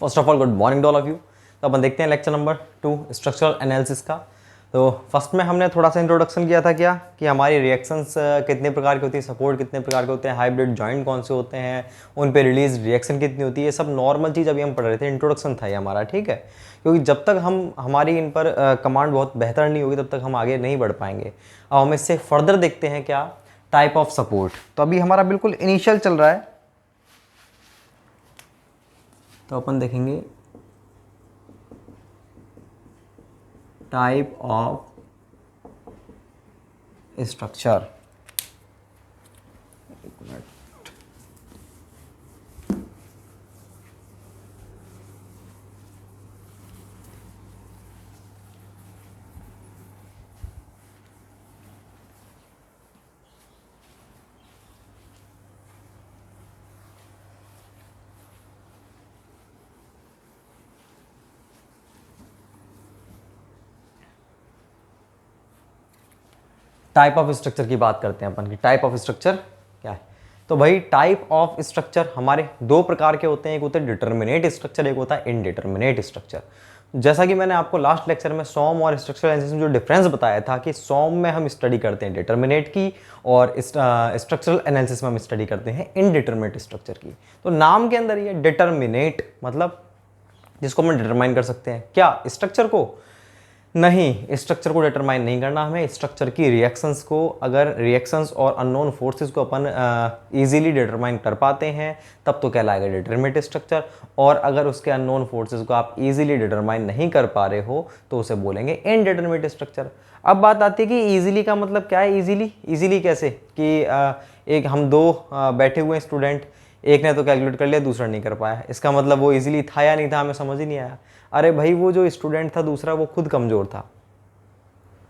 First of all good morning to all of you. तो अपन देखते हैं लेक्चर नंबर 2 स्ट्रक्चरल एनालिसिस का। तो फर्स्ट में हमने थोड़ा सा इंट्रोडक्शन किया था क्या कि हमारी रिएक्शंस कितने प्रकार की होती है, सपोर्ट कितने प्रकार के होते हैं, हाइब्रिड जॉइंट कौन से होते हैं, उन पे रिलीज रिएक्शन कितनी होती है, ये सब नॉर्मल चीज़ अभी हम पढ़ रहे थे, इंट्रोडक्शन था ये हमारा, ठीक है। क्योंकि जब तक हम हमारी इन पर कमांड बहुत बेहतर नहीं होगी तब तक हम आगे नहीं बढ़ पाएंगे। अब हम इससे फर्दर देखते हैं क्या टाइप ऑफ सपोर्ट। तो अभी हमारा बिल्कुल इनिशियल चल रहा है, तो अपन देखेंगे type of structure. Type of structure की बात करते हैं अपन की, टाइप ऑफ स्ट्रक्चर क्या है। तो भाई टाइप ऑफ स्ट्रक्चर हमारे दो प्रकार के होते हैं, एक होता है डिटर्मिनेट स्ट्रक्चर, एक होता है इनडिटर्मिनेट स्ट्रक्चर। जैसा कि मैंने आपको लास्ट लेक्चर में सॉम और स्ट्रक्चरल एनालिसिस में जो डिफरेंस बताया था कि सॉम में हम स्टडी करते हैं डिटर्मिनेट की और स्ट्रक्चरल एनालिसिस में हम स्टडी करते हैं इनडिटर्मिनेट स्ट्रक्चर की। तो नाम के अंदर ये डिटर्मिनेट मतलब जिसको हम डिटरमाइन कर सकते हैं क्या स्ट्रक्चर को, नहीं स्ट्रक्चर को डिटरमाइन नहीं करना हमें, स्ट्रक्चर की रिएक्शंस को, अगर रिएक्शंस और अननोन फोर्सेस को अपन इजीली डिटरमाइन कर पाते हैं तब तो कहलाएगा डिटरमिनेट स्ट्रक्चर। और अगर उसके अननोन फोर्सेस को आप इजीली डिटरमाइन नहीं कर पा रहे हो तो उसे बोलेंगे इनडिटरमिनेट स्ट्रक्चर। अब बात आती है कि इजीली का मतलब क्या है। इजीली कैसे कि एक हम दो बैठे हुए स्टूडेंट, एक ने तो कैलकुलेट कर लिया दूसरा नहीं कर पाया, इसका मतलब वो इजीली था या नहीं था हमें समझ ही नहीं आया। अरे भाई वो जो स्टूडेंट था दूसरा वो खुद कमज़ोर था,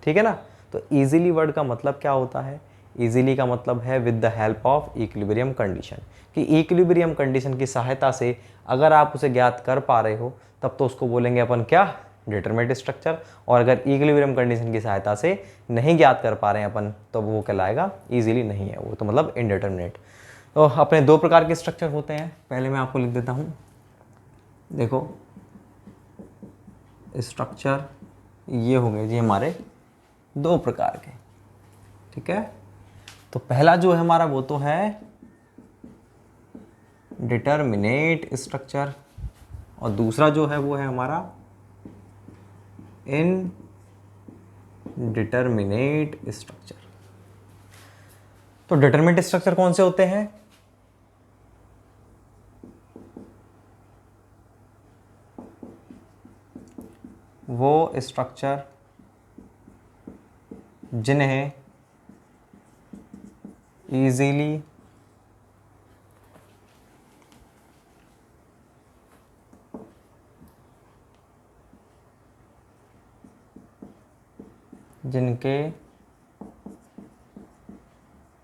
ठीक है ना। तो इजीली वर्ड का मतलब क्या होता है, इजीली का मतलब है with the help of equilibrium condition, कि इक्विलिब्रियम कंडीशन की सहायता से अगर आप उसे ज्ञात कर पा रहे हो तब तो उसको बोलेंगे अपन क्या डिटरमिनेट स्ट्रक्चर। और अगर इक्विलिब्रियम कंडीशन की सहायता से नहीं ज्ञात कर पा रहे हैं अपन तो वो कहलाएगा इजीली नहीं है, वो तो मतलब इनडिटरमिनेट। तो अपने दो प्रकार के स्ट्रक्चर होते हैं, पहले मैं आपको लिख देता हूँ। देखो स्ट्रक्चर ये हो गए जी हमारे दो प्रकार के, ठीक है। तो पहला जो है हमारा वो तो है डिटरमिनेट स्ट्रक्चर और दूसरा जो है वो है हमारा इनडिटरमिनेट स्ट्रक्चर। तो डिटरमिनेट स्ट्रक्चर कौन से होते हैं, वो स्ट्रक्चर जिन्हें इजीली जिनके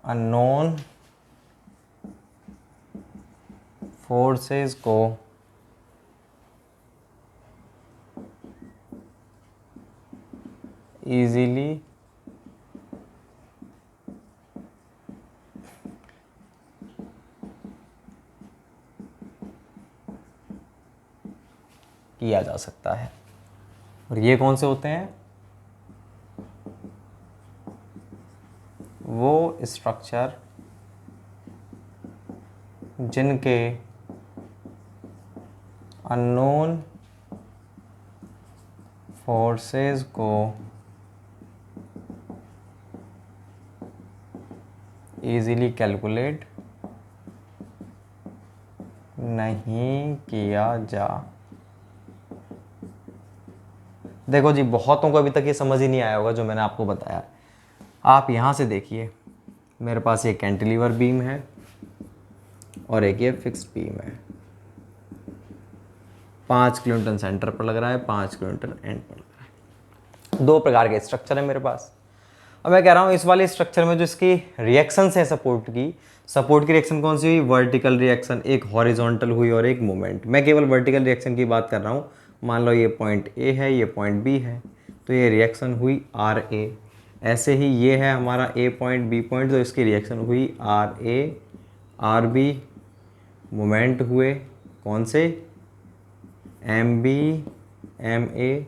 अननोन फोर्सेस को इजीली किया जा सकता है। और ये कौन से होते हैं, वो स्ट्रक्चर जिनके अननोन फोर्सेस को इजीली कैलकुलेट नहीं किया जा। देखो जी बहुतों को अभी तक ये समझ ही नहीं आया होगा जो मैंने आपको बताया। आप यहाँ से देखिए, मेरे पास ये कैंटिलीवर बीम है और एक ये फिक्स्ड बीम है, 5 किलोन्यूटन सेंटर पर लग रहा है, 5 किलोन्यूटन एंड पर लग रहा है। दो प्रकार के स्ट्रक्चर है मेरे पास। अब मैं कह रहा हूँ इस वाले स्ट्रक्चर में जो इसकी रिएक्शंस हैं सपोर्ट की रिएक्शन कौन सी हुई, वर्टिकल रिएक्शन, एक हॉरिजॉन्टल हुई और एक मूवमेंट। मैं केवल वर्टिकल रिएक्शन की बात कर रहा हूँ। मान लो ये पॉइंट ए है, ये पॉइंट बी है, तो ये रिएक्शन हुई आर ए। ऐसे ही ये है हमारा ए पॉइंट बी पॉइंट, तो इसकी रिएक्शन हुई R A R B. Moment हुए कौन से, एम बी एम ए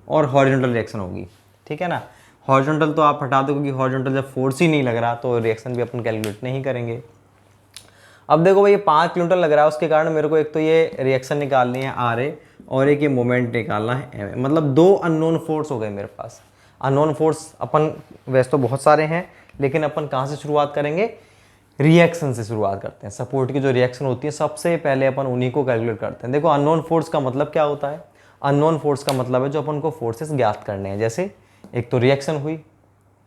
और हॉरिजॉन्टल रिएक्शन होगी, ठीक है ना। हॉरिजॉन्टल तो आप हटा दो क्योंकि हॉरिजॉन्टल जब फोर्स ही नहीं लग रहा तो रिएक्शन भी अपन कैलकुलेट नहीं करेंगे। अब देखो भाई ये 5 किलोमीटर लग रहा है, उसके कारण मेरे को एक तो ये रिएक्शन निकालनी है आर ए और एक ये मोमेंट निकालना है एम ए, मतलब 2 अननोन फोर्स हो गए मेरे पास। अननोन फोर्स अपन वैसे तो बहुत सारे हैं, लेकिन अपन कहाँ से शुरुआत करेंगे, रिएक्शन से शुरुआत करते हैं। सपोर्ट की जो रिएक्शन होती है सबसे पहले अपन उन्हीं को कैलकुलेट करते हैं। देखो अननोन फोर्स का मतलब क्या होता है, अननोन फोर्स का मतलब है जो अपन को फोर्सेस ज्ञात करने हैं। जैसे एक तो रिएक्शन हुई,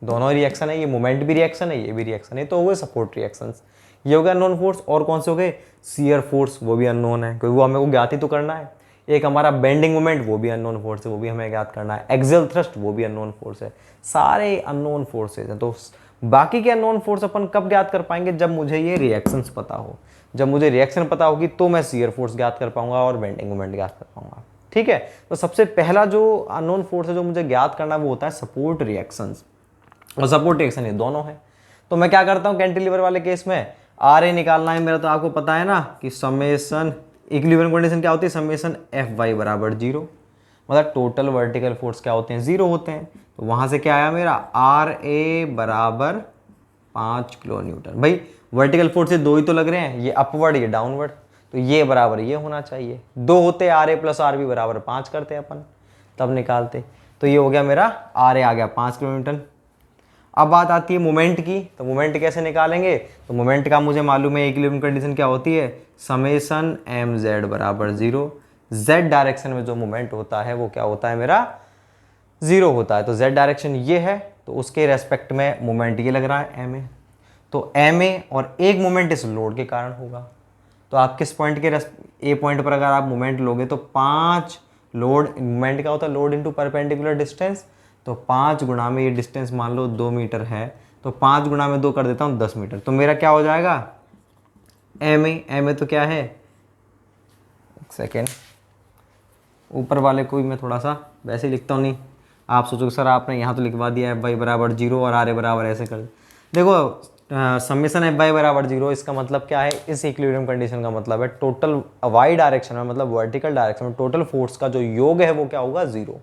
दोनों रिएक्शन है, ये मोमेंट भी रिएक्शन है, ये भी रिएक्शन है, तो हो गए सपोर्ट रिएक्शंस। ये हो गया अननोन फोर्स। और कौन से हो गए, शियर फोर्स, वो भी अननोन है क्योंकि वो हमें को ज्ञात ही तो करना है। एक हमारा बेंडिंग मोमेंट, वो भी अननोन फोर्स है, वो भी हमें ज्ञात करना है। एक्सियल थ्रस्ट, वो भी अननोन फोर्स है। सारे अननोन फोर्सेज हैं। तो बाकी के अननोन फोर्स अपन कब ज्ञात कर पाएंगे, जब मुझे ये रिएक्शंस पता हो। जब मुझे रिएक्शन पता होगी तो मैं शियर फोर्स ज्ञात कर पाऊंगा और बेंडिंग मोमेंट ज्ञात कर पाऊंगा, ठीक है। तो सबसे पहला जो अननोन फोर्स है जो मुझे ज्ञात करना वो होता है सपोर्ट रिएक्शंस, और सपोर्ट रिएक्शन ये दोनों है। तो मैं क्या करता हूँ कैंटिलीवर वाले केस में, आर ए निकालना है मेरा, तो आपको पता है ना कि समेशन इक्विलिब्रियम कंडीशन क्या होती है, समेशन एफ वाई बराबर 0, मतलब टोटल वर्टिकल फोर्स क्या होते हैं, 0 होते हैं। तो वहां से क्या आया मेरा, आर ए बराबर 5 किलो न्यूटन। भाई वर्टिकल फोर्स से 2 ही तो लग रहे हैं, ये अपवर्ड ये डाउनवर्ड, तो ये बराबर ये होना चाहिए। 2 होते R A plus R B बराबर 5 करते अपन, तब निकालते। तो ये हो गया मेरा आर ए आ गया 5 किलो न्यूटन। अब बात आती है मोमेंट की, तो मोमेंट कैसे निकालेंगे, तो मोमेंट का मुझे मालूम है इक्विलिब्रियम कंडीशन क्या होती है, समेशन एम जेड बराबर 0। जेड डायरेक्शन में जो मोमेंट होता है वो क्या होता है मेरा, 0 होता है। तो जेड डायरेक्शन ये है, तो उसके रेस्पेक्ट में मोमेंट ये लग रहा है एम ए। तो एम ए और एक मोमेंट इस लोड के कारण होगा। तो आप किस पॉइंट के ए पॉइंट पर अगर आप मोमेंट लोगे तो 5 लोड, मोमेंट क्या होता है, लोड इनटू परपेंडिकुलर डिस्टेंस। तो 5 गुणा में ये डिस्टेंस मान लो 2 मीटर है, तो 5 गुणा में 2 कर देता हूँ 10 मीटर। तो मेरा क्या हो जाएगा, एम ए तो क्या है, एक सेकेंड, ऊपर वाले को भी मैं थोड़ा सा वैसे ही लिखता हूँ, नहीं आप सोचोगे सर आपने यहाँ तो लिखवा दिया एफ वाई बराबर 0 और आर ए बराबर ऐसे कर। देखो समेशन एफ वाई बराबर 0, इसका मतलब क्या है, इस इक्विलिब्रियम कंडीशन का मतलब है टोटल वाई डायरेक्शन में, मतलब वर्टिकल डायरेक्शन में टोटल फोर्स का जो योग है वो क्या होगा, 0।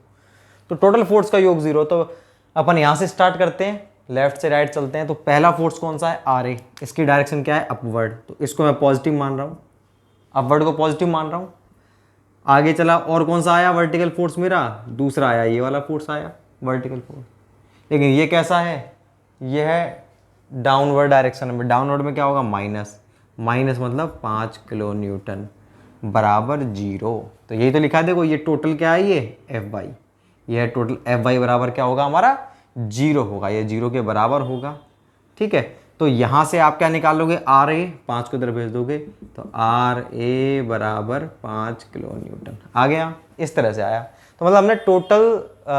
तो टोटल फोर्स का योग 0। तो अपन यहाँ से स्टार्ट करते हैं, लेफ्ट से राइट चलते हैं। तो पहला फोर्स कौन सा है, आर ए, इसकी डायरेक्शन क्या है, अपवर्ड, तो इसको मैं पॉजिटिव मान रहा हूँ, अपवर्ड को पॉजिटिव मान रहा हूँ। आगे चला, और कौन सा आया वर्टिकल फोर्स मेरा, दूसरा आया, ये वाला फोर्स आया वर्टिकल फोर्स। लेकिन ये कैसा है, ये है डाउनवर्ड डायरेक्शन में। डाउनवर्ड में क्या होगा, माइनस, माइनस मतलब 5 किलो न्यूटन बराबर 0। तो यही तो लिखा है, देखो ये टोटल क्या है, ये एफ वाई, ये टोटल एफ वाई बराबर क्या होगा हमारा, 0 होगा, ये 0 के बराबर होगा, ठीक है। तो यहाँ से आप क्या निकालोगे, आर ए 5 को इधर भेज दोगे, तो आर ए बराबर 5 किलो न्यूटन आ गया, इस तरह से आया। तो मतलब हमने टोटल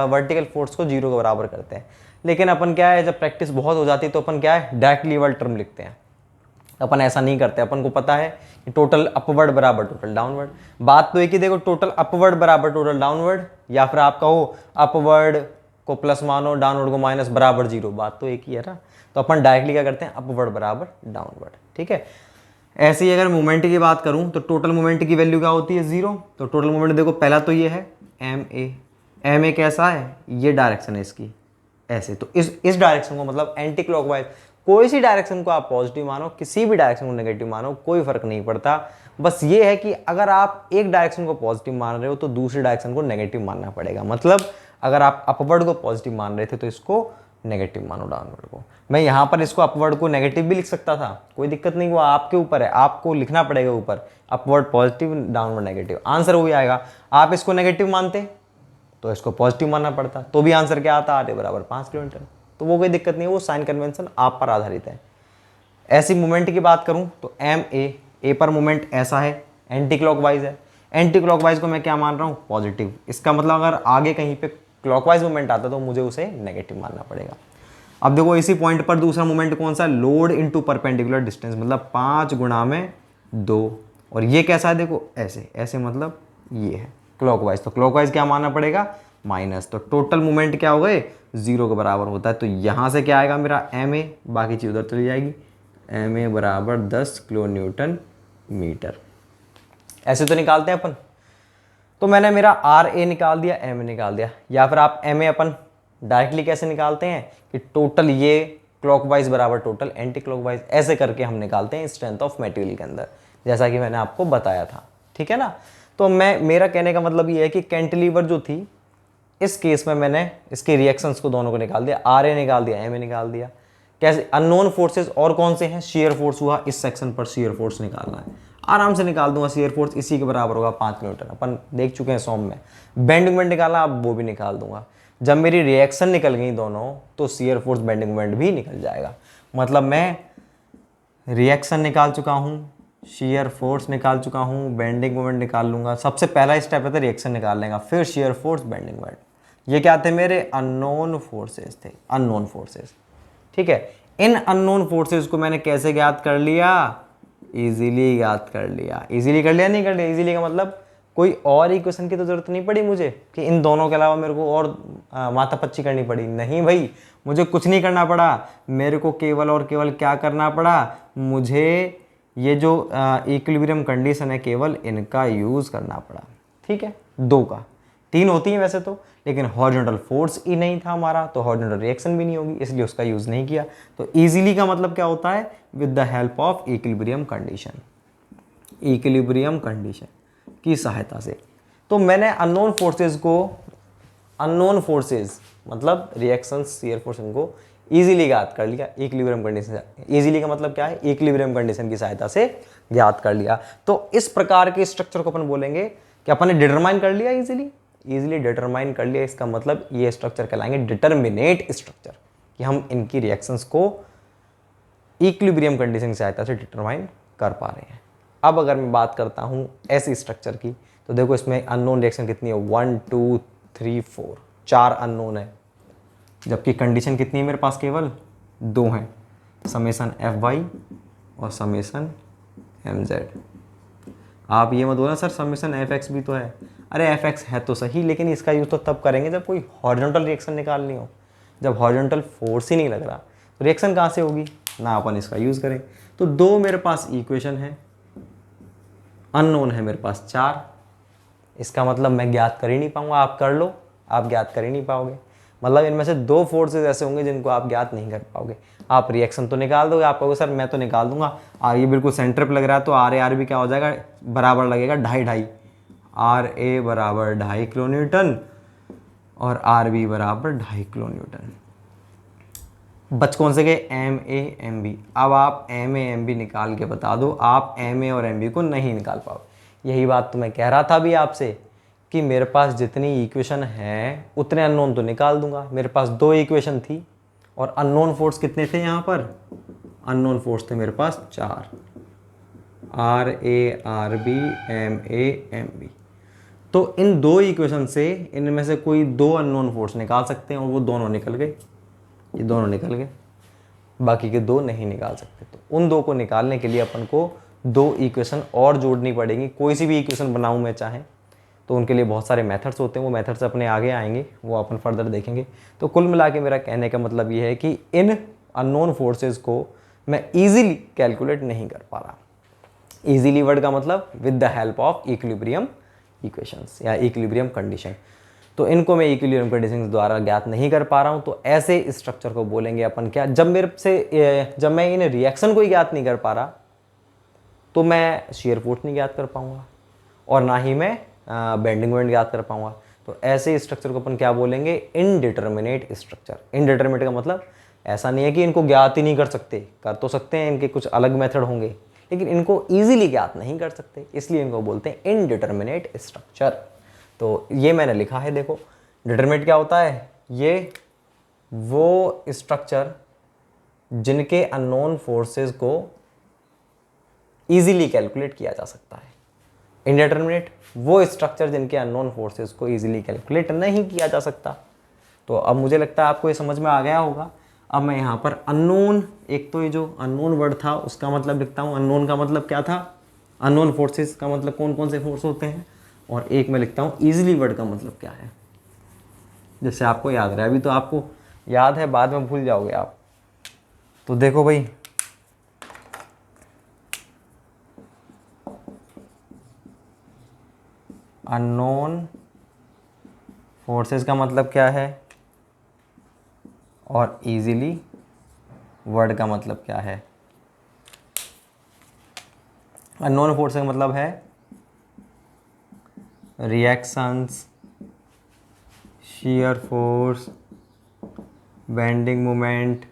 वर्टिकल फोर्स को 0 के बराबर करते हैं। लेकिन अपन क्या है, जब प्रैक्टिस बहुत हो जाती है तो अपन क्या है, डायरेक्टली वाला टर्म लिखते हैं। अपन ऐसा नहीं करते, अपन को पता है कि टोटल अपवर्ड बराबर टोटल डाउनवर्ड। बात तो एक ही, देखो टोटल अपवर्ड बराबर टोटल डाउनवर्ड, या फिर आप कहो अपवर्ड को प्लस मानो डाउनवर्ड को माइनस बराबर 0, बात तो एक ही है ना। तो अपन डायरेक्टली क्या करते हैं, अपवर्ड बराबर डाउनवर्ड, ठीक है। ऐसे ही अगर मोमेंट की बात करूं तो टोटल मोमेंट की वैल्यू क्या होती है, 0। तो टोटल मोमेंट देखो पहला तो ये है एम ए, एम ए कैसा है, ये डायरेक्शन है इसकी ऐसे। तो इस डायरेक्शन को मतलब एंटी क्लॉकवाइज, कोई सी डायरेक्शन को आप पॉजिटिव मानो, किसी भी डायरेक्शन को नेगेटिव मानो, कोई फर्क नहीं पड़ता। बस ये है कि अगर आप एक डायरेक्शन को पॉजिटिव मान रहे हो तो दूसरी डायरेक्शन को नेगेटिव मानना पड़ेगा। मतलब अगर आप अपवर्ड को पॉजिटिव मान रहे थे तो इसको नेगेटिव मानो डाउनवर्ड को। मैं यहाँ पर इसको अपवर्ड को नेगेटिव भी लिख सकता था, कोई दिक्कत नहीं, वो आपके ऊपर है, आपको लिखना पड़ेगा ऊपर upward positive downward negative, answer वही आएगा। आप इसको नेगेटिव मानते तो इसको पॉजिटिव मानना पड़ता, तो भी आंसर क्या आता, आर ए बराबर 5 किलोमीटर। तो वो कोई दिक्कत नहीं है, वो साइन कन्वेंशन आप पर आधारित है। ऐसी मूवमेंट की बात करूं तो एम ए पर मूवमेंट ऐसा है, एंटी क्लॉकवाइज है। एंटी क्लॉकवाइज को मैं क्या मान रहा हूं, पॉजिटिव। इसका मतलब अगर आगे कहीं पे क्लॉकवाइज मूवमेंट आता तो मुझे उसे नेगेटिव मानना पड़ेगा। अब देखो इसी पॉइंट पर दूसरा मूवमेंट कौन सा है, लोड इनटू परपेंडिकुलर डिस्टेंस, मतलब 5 गुणा में 2। और ये कैसा है, देखो ऐसे ऐसे, मतलब ये है क्लॉकवाइज। तो क्लॉकवाइज क्या मानना पड़ेगा, माइनस। तो टोटल मूवमेंट क्या हो गए, 0 के बराबर होता है। तो यहाँ से क्या आएगा मेरा एम ए, बाकी चीज़ उधर चली जाएगी, एम ए बराबर 10 किलो न्यूटन मीटर। ऐसे तो निकालते हैं अपन। तो मैंने मेरा आर ए निकाल दिया, एम ए निकाल दिया, या फिर आप एम ए अपन डायरेक्टली कैसे निकालते हैं कि टोटल ये क्लॉकवाइज बराबर टोटल एंटी क्लॉकवाइज, ऐसे करके हम निकालते हैं स्ट्रेंथ ऑफ मटेरियल के अंदर, जैसा कि मैंने आपको बताया था, ठीक है ना। तो मेरा कहने का मतलब ये है कि कैंटिलीवर जो थी, इस केस में मैंने इसके रिएक्शंस को दोनों को निकाल दिया, आर ए निकाल दिया, एम ए निकाल दिया। कैसे अननोन फोर्सेस और कौन से हैं, शेयर फोर्स हुआ, इस सेक्शन पर शेयर फोर्स निकालना है, आराम से निकाल दूंगा, शेयर फोर्स इसी के बराबर होगा 5 न्यूटन, अपन देख चुके हैं सॉम में। बेंडिंग मोमेंट निकालना, अब वो भी निकाल दूंगा। जब मेरी रिएक्शन निकल गई दोनों, तो शेयर फोर्स बेंडिंग मोमेंट भी निकल जाएगा। मतलब मैं रिएक्शन निकाल चुका हूँ, शेयर फोर्स निकाल चुका हूँ, बेंडिंग मोमेंट निकाल लूंगा। सबसे पहला स्टेप है तो रिएक्शन निकाल लेगा, फिर शेयर फोर्स, बेंडिंग मोमेंट। ये क्या थे, मेरे अननोन फोर्सेस थे, अननोन फोर्सेस, ठीक है। इन अननोन फोर्सेस को मैंने कैसे ज्ञात कर लिया, इजीली ज्ञात कर लिया। इजीली कर लिया, नहीं कर लिया, इजीली का मतलब कोई और इक्वेशन की तो जरूरत नहीं पड़ी मुझे कि इन दोनों के अलावा मेरे को और माथापच्ची करनी पड़ी, नहीं भाई, मुझे कुछ नहीं करना पड़ा। मेरे को केवल और केवल क्या करना पड़ा, मुझे ये जो इक्विलिब्रियम कंडीशन है केवल इनका यूज़ करना पड़ा, ठीक है। 2 का 3 होती हैं वैसे तो, लेकिन हॉरिजॉन्टल फोर्स ही नहीं था हमारा, तो हॉरिजॉन्टल रिएक्शन भी नहीं होगी, इसलिए उसका यूज़ नहीं किया। तो इजीली का मतलब क्या होता है, with the help of equilibrium condition, equilibrium condition की सहायता से। तो मैंने अननोन फोर्सेस को, अननोन फोर्सेस मतलब रिएक्शंस, शेयर फोर्स, इनको इजीली ज्ञात कर लिया इक्विलिब्रियम कंडीशन से। इजीली का मतलब क्या है, इक्विलिब्रियम कंडीशन की सहायता से ज्ञात कर लिया। तो इस प्रकार के स्ट्रक्चर को अपन बोलेंगे कि अपन ने डिटरमाइन कर लिया, इजीली डिटरमाइन कर लिया। इसका मतलब ये स्ट्रक्चर कहलाएंगे डिटरमिनेट स्ट्रक्चर, कि हम इनकी रिएक्शंस को इक्विलिब्रियम कंडीशन की सहायता से डिटरमाइन कर पा रहे हैं। अब अगर मैं बात करता हूँ ऐसी स्ट्रक्चर की, तो देखो इसमें अननोन रिएक्शन कितनी है, 1 2 3 4, 4 अननोन है, जबकि कंडीशन कितनी है मेरे पास, केवल 2 हैं, समेसन Fy और समेसन Mz। आप ये मत बोलना सर समेसन Fx भी तो है, अरे Fx है तो सही, लेकिन इसका यूज़ तो तब करेंगे जब कोई हॉरिजॉन्टल रिएक्शन निकालनी हो। जब हॉरिजॉन्टल फोर्स ही नहीं लग रहा, तो रिएक्शन कहाँ से होगी ना, अपन इसका यूज़ करें। तो 2 मेरे पास इक्वेशन है, अननोन है मेरे पास 4। इसका मतलब मैं ज्ञात कर ही नहीं पाऊंगा, आप कर लो, आप ज्ञात कर ही नहीं पाओगे। मतलब इनमें से 2 फोर्सेस ऐसे होंगे जिनको आप ज्ञात नहीं कर पाओगे। आप रिएक्शन तो निकाल दोगे, आप कहोगे सर मैं तो निकाल दूंगा, ये बिल्कुल सेंटर पे लग रहा है, तो आर ए आर बी क्या हो जाएगा, बराबर लगेगा 2.5 आर ए बराबर 2.5 किलो न्यूटन और आर बी बराबर 2.5 किलो न्यूटन। बच कौन से गए, एम ए एम बी। अब आप एम ए एम बी निकाल के बता दो, आप एम ए और एम बी को नहीं निकाल पाओ। यही बात तो मैं कह रहा था अभी आपसे कि मेरे पास जितनी इक्वेशन है उतने अननोन तो निकाल दूंगा। मेरे पास 2 इक्वेशन थी और अननोन फोर्स कितने थे यहाँ पर, अननोन फोर्स थे मेरे पास 4, R A R B M A M B. तो इन 2 इक्वेशन से इनमें से कोई 2 अननोन फोर्स निकाल सकते हैं और वो दोनों निकल गए, ये दोनों निकल गए, बाकी के 2 नहीं निकाल सकते। तो उन 2 को निकालने के लिए अपन को 2 इक्वेशन और जोड़नी पड़ेगी। कोई सी भी इक्वेशन बनाऊं मैं चाहे, तो उनके लिए बहुत सारे मेथड्स होते हैं, वो मेथड्स अपने आगे आएंगे, वो अपन फर्दर देखेंगे। तो कुल मिला के मेरा कहने का मतलब ये है कि इन अननोन फोर्सेस को मैं ईजिली कैलकुलेट नहीं कर पा रहा। ईजिली वर्ड का मतलब with the help of equilibrium equations या इक्विलिब्रियम कंडीशन। तो इनको मैं इक्विलिब्रियम कंडीशन द्वारा ज्ञात नहीं कर पा रहा हूँ। तो ऐसे स्ट्रक्चर को बोलेंगे अपन क्या, जब मैं इन रिएक्शन को ही ज्ञात नहीं कर पा रहा, तो मैं शेयर फोर्स नहीं ज्ञात कर पाऊंगा और ना ही मैं बेंडिंग मोमेंट ज्ञात कर पाऊंगा। तो ऐसे स्ट्रक्चर को अपन क्या बोलेंगे, इनडिटरमिनेट स्ट्रक्चर। इनडिटरमिनेट का मतलब ऐसा नहीं है कि इनको ज्ञात ही नहीं कर सकते, कर तो सकते हैं, इनके कुछ अलग मेथड होंगे, लेकिन इनको ईजिली ज्ञात नहीं कर सकते, इसलिए इनको बोलते हैं इनडिटरमिनेट स्ट्रक्चर। तो ये मैंने लिखा है, देखो डिटरमिनेट क्या होता है, ये वो स्ट्रक्चर जिनके अननोन फोर्सेस को इजीली कैलकुलेट किया जा सकता है। इनडिटरमिनेट वो स्ट्रक्चर जिनके अननोन फोर्सेस को इजीली कैलकुलेट नहीं किया जा सकता। तो अब मुझे लगता है आपको ये समझ में आ गया होगा। अब मैं यहाँ पर अननोन, एक तो ये जो अननोन वर्ड था उसका मतलब लिखता हूँ, अननोन का मतलब क्या था, अननोन फोर्सेस का मतलब कौन कौन से फोर्स होते हैं, और एक मैं लिखता हूँ इजीली वर्ड का मतलब क्या है, जिससे आपको याद रहे। अभी तो आपको याद है, बाद में भूल जाओगे आप। तो देखो भाई, अननोन फोर्सेस का मतलब क्या है और इजीली वर्ड का मतलब क्या है। अननोन फोर्स का मतलब है reactions, shear force, bending moment,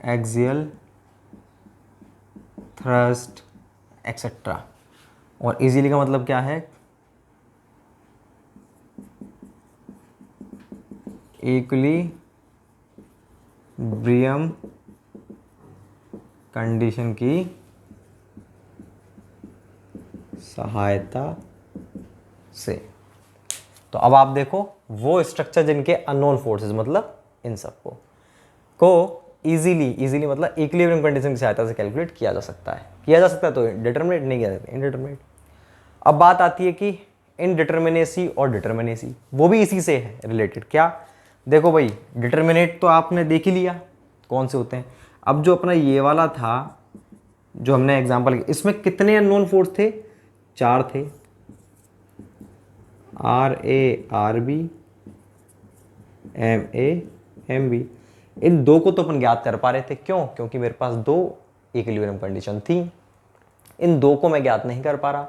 axial thrust etcetera. और इजीली का मतलब क्या है, इक्विलिब्रियम कंडीशन की सहायता से। तो अब आप देखो वो स्ट्रक्चर जिनके अननोन फोर्सेस मतलब इन सबको को इजीली मतलब इक्विलिब्रियम कंडीशन की सहायता से कैलकुलेट किया जा सकता है। तो डिटरमिनेट नहीं किया जाता, इनडिटरमिनेट। अब बात आती है कि इनडिटरमिनेसी और डिटरमिनेसी, वो भी इसी से है रिलेटेड। क्या, देखो भाई डिटरमिनेट तो आपने देख ही लिया कौन से होते हैं। अब जो अपना ये वाला था जो हमने एग्जांपल, इसमें कितने अननोन फोर्स थे, 4 थे, RA RB MA MB। इन दो को तो अपन ज्ञात कर पा रहे थे, क्यों, क्योंकि मेरे पास 2 इक्विलिब्रियम कंडीशन थी। इन 2 को मैं ज्ञात नहीं कर पा रहा।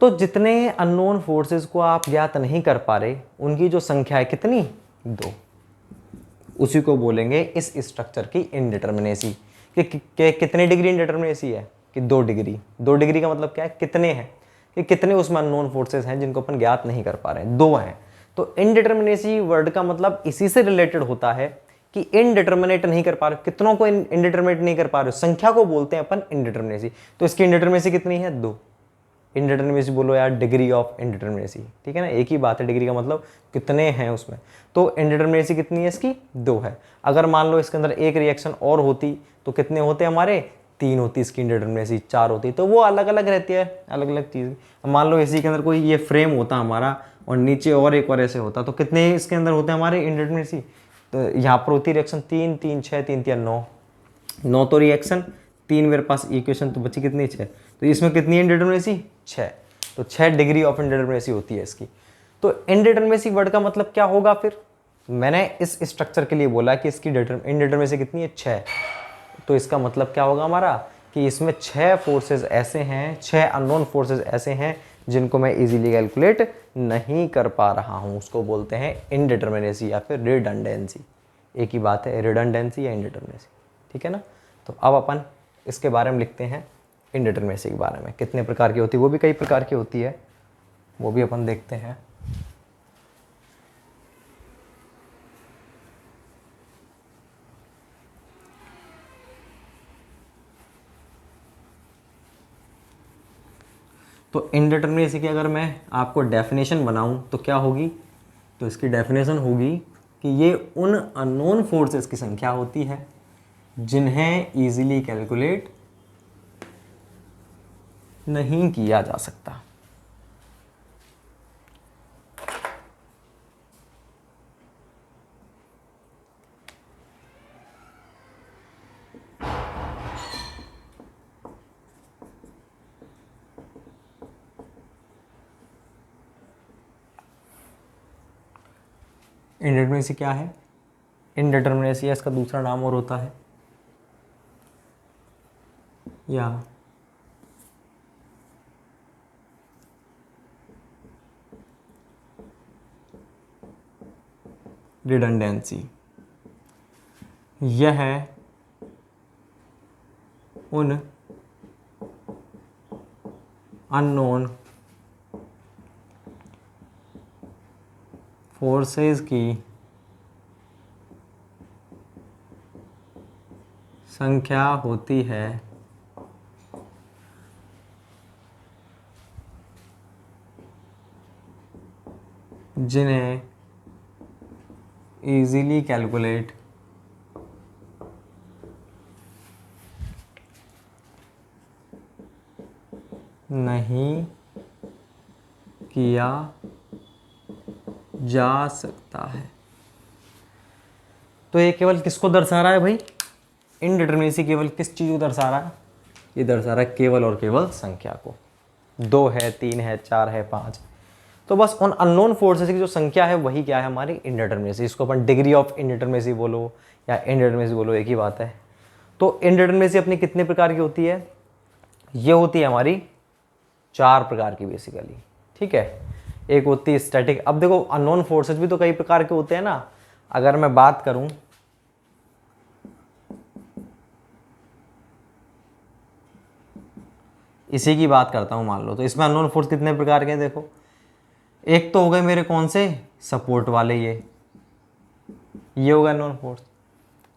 तो जितने अननोन फोर्सेस को आप ज्ञात नहीं कर पा रहे उनकी जो संख्या है कितनी, 2, उसी को बोलेंगे इस स्ट्रक्चर की इनडिटरमिनेसी। कि कितने डिग्री इनडिटरमिनेसी है, कि 2 डिग्री। 2 डिग्री का मतलब क्या है, कितने हैं, कि कितने उसमें अननोन फोर्सेस हैं जिनको अपन ज्ञात नहीं कर पा रहे हैं, 2 हैं। तो इनडिटरमिनेसी वर्ड का मतलब इसी से रिलेटेड होता है कि इनडिटरमिनेट नहीं कर पा रहे, कितनों को इनडिटरमिनेट नहीं कर पा रहे, संख्या को बोलते हैं अपन इनडिटरमिनेसी। तो इसकी इनडिटरमिनेसी कितनी है, 2। इनडिटरमिनेसी बोलो यार, डिग्री ऑफ इनडिटरमिनेसी, ठीक है ना, एक ही बात है, डिग्री का मतलब कितने हैं उसमें। तो इनडिटरमिनेसी कितनी है इसकी, 2 है। अगर मान लो इसके अंदर एक रिएक्शन और होती तो कितने होते हमारे, 3 होती इसकी इनडिटरमिनेसी, 4 होती। तो वो अलग अलग रहती है, अलग अलग चीज़। मान लो इसी के अंदर कोई ये फ्रेम होता हमारा और नीचे और एक और ऐसे होता, तो कितने इसके अंदर होते हैं हमारे इनडिटरमिनेसी। तो यहाँ पर होती रिएक्शन 3 3 6 3 3 9, 9 तो रिएक्शन, 3 मेरे पास इक्वेशन, तो बची कितनी, 6। तो इसमें कितनी इनडिटरमिनेसी, 6। तो 6 डिग्री ऑफ इनडिटरमिनेसी होती है इसकी। तो इनडिटरमिनेसी वर्ड का मतलब क्या होगा फिर, मैंने इस स्ट्रक्चर के लिए बोला कि इसकी इनडिटरमिनेसी कितनी है, 6। तो इसका मतलब क्या होगा हमारा, कि इसमें 6 फोर्सेस ऐसे हैं, 6 अननोन फोर्सेस ऐसे हैं जिनको मैं इजीली कैलकुलेट नहीं कर पा रहा हूँ। उसको बोलते हैं इनडिटरमिनेसी या फिर रिडंडेंसी। एक ही बात है, रिडंडेंसी या इनडिटरमिनेसी, ठीक है ना। तो अब अपन इसके बारे में लिखते हैं, इनडिटरमिनेसी के बारे में कितने प्रकार की होती है, वो भी कई प्रकार की होती है, वो भी अपन देखते हैं। तो इनडिटरमिनेसी की अगर मैं आपको डेफिनेशन बनाऊं तो क्या होगी, तो इसकी डेफिनेशन होगी कि ये उन अननोन फोर्सेस की संख्या होती है जिन्हें इजीली कैलकुलेट नहीं किया जा सकता। इनडिटरमिनेसी क्या है, इनडिटरमिनेसी इसका दूसरा नाम और होता है या रिडंडेंसी। यह है उन अननोन फोर्सेस की संख्या होती है जिन्हें इजीली कैलकुलेट नहीं किया जा सकता है। तो ये केवल किसको दर्शा रहा है भाई, इनडिटरमिनेसी केवल किस चीज़ को दर्शा रहा है, ये दर्शा रहा है केवल और केवल संख्या को। 2 है, 3 है, 4 है, 5। तो बस उन अननोन फोर्सेस की जो संख्या है वही क्या है हमारी इनडिटरमिनेसी। इसको अपन डिग्री ऑफ इनडिटरमिनेसी बोलो या इनडिटरमिनेसी बोलो, एक ही बात है। तो इनडिटरमिनेसी अपनी कितने प्रकार की होती है? ये होती है हमारी 4 प्रकार की बेसिकली, ठीक है। एक होती है स्टैटिक। अब देखो अननोन फोर्सेस भी तो कई प्रकार के होते हैं ना। अगर मैं बात करूं, इसी की बात करता हूं, मान लो तो इसमें अननोन फोर्स कितने प्रकार के हैं देखो। एक तो हो गए मेरे कौन से, सपोर्ट वाले, ये होगा अननोन फोर्स।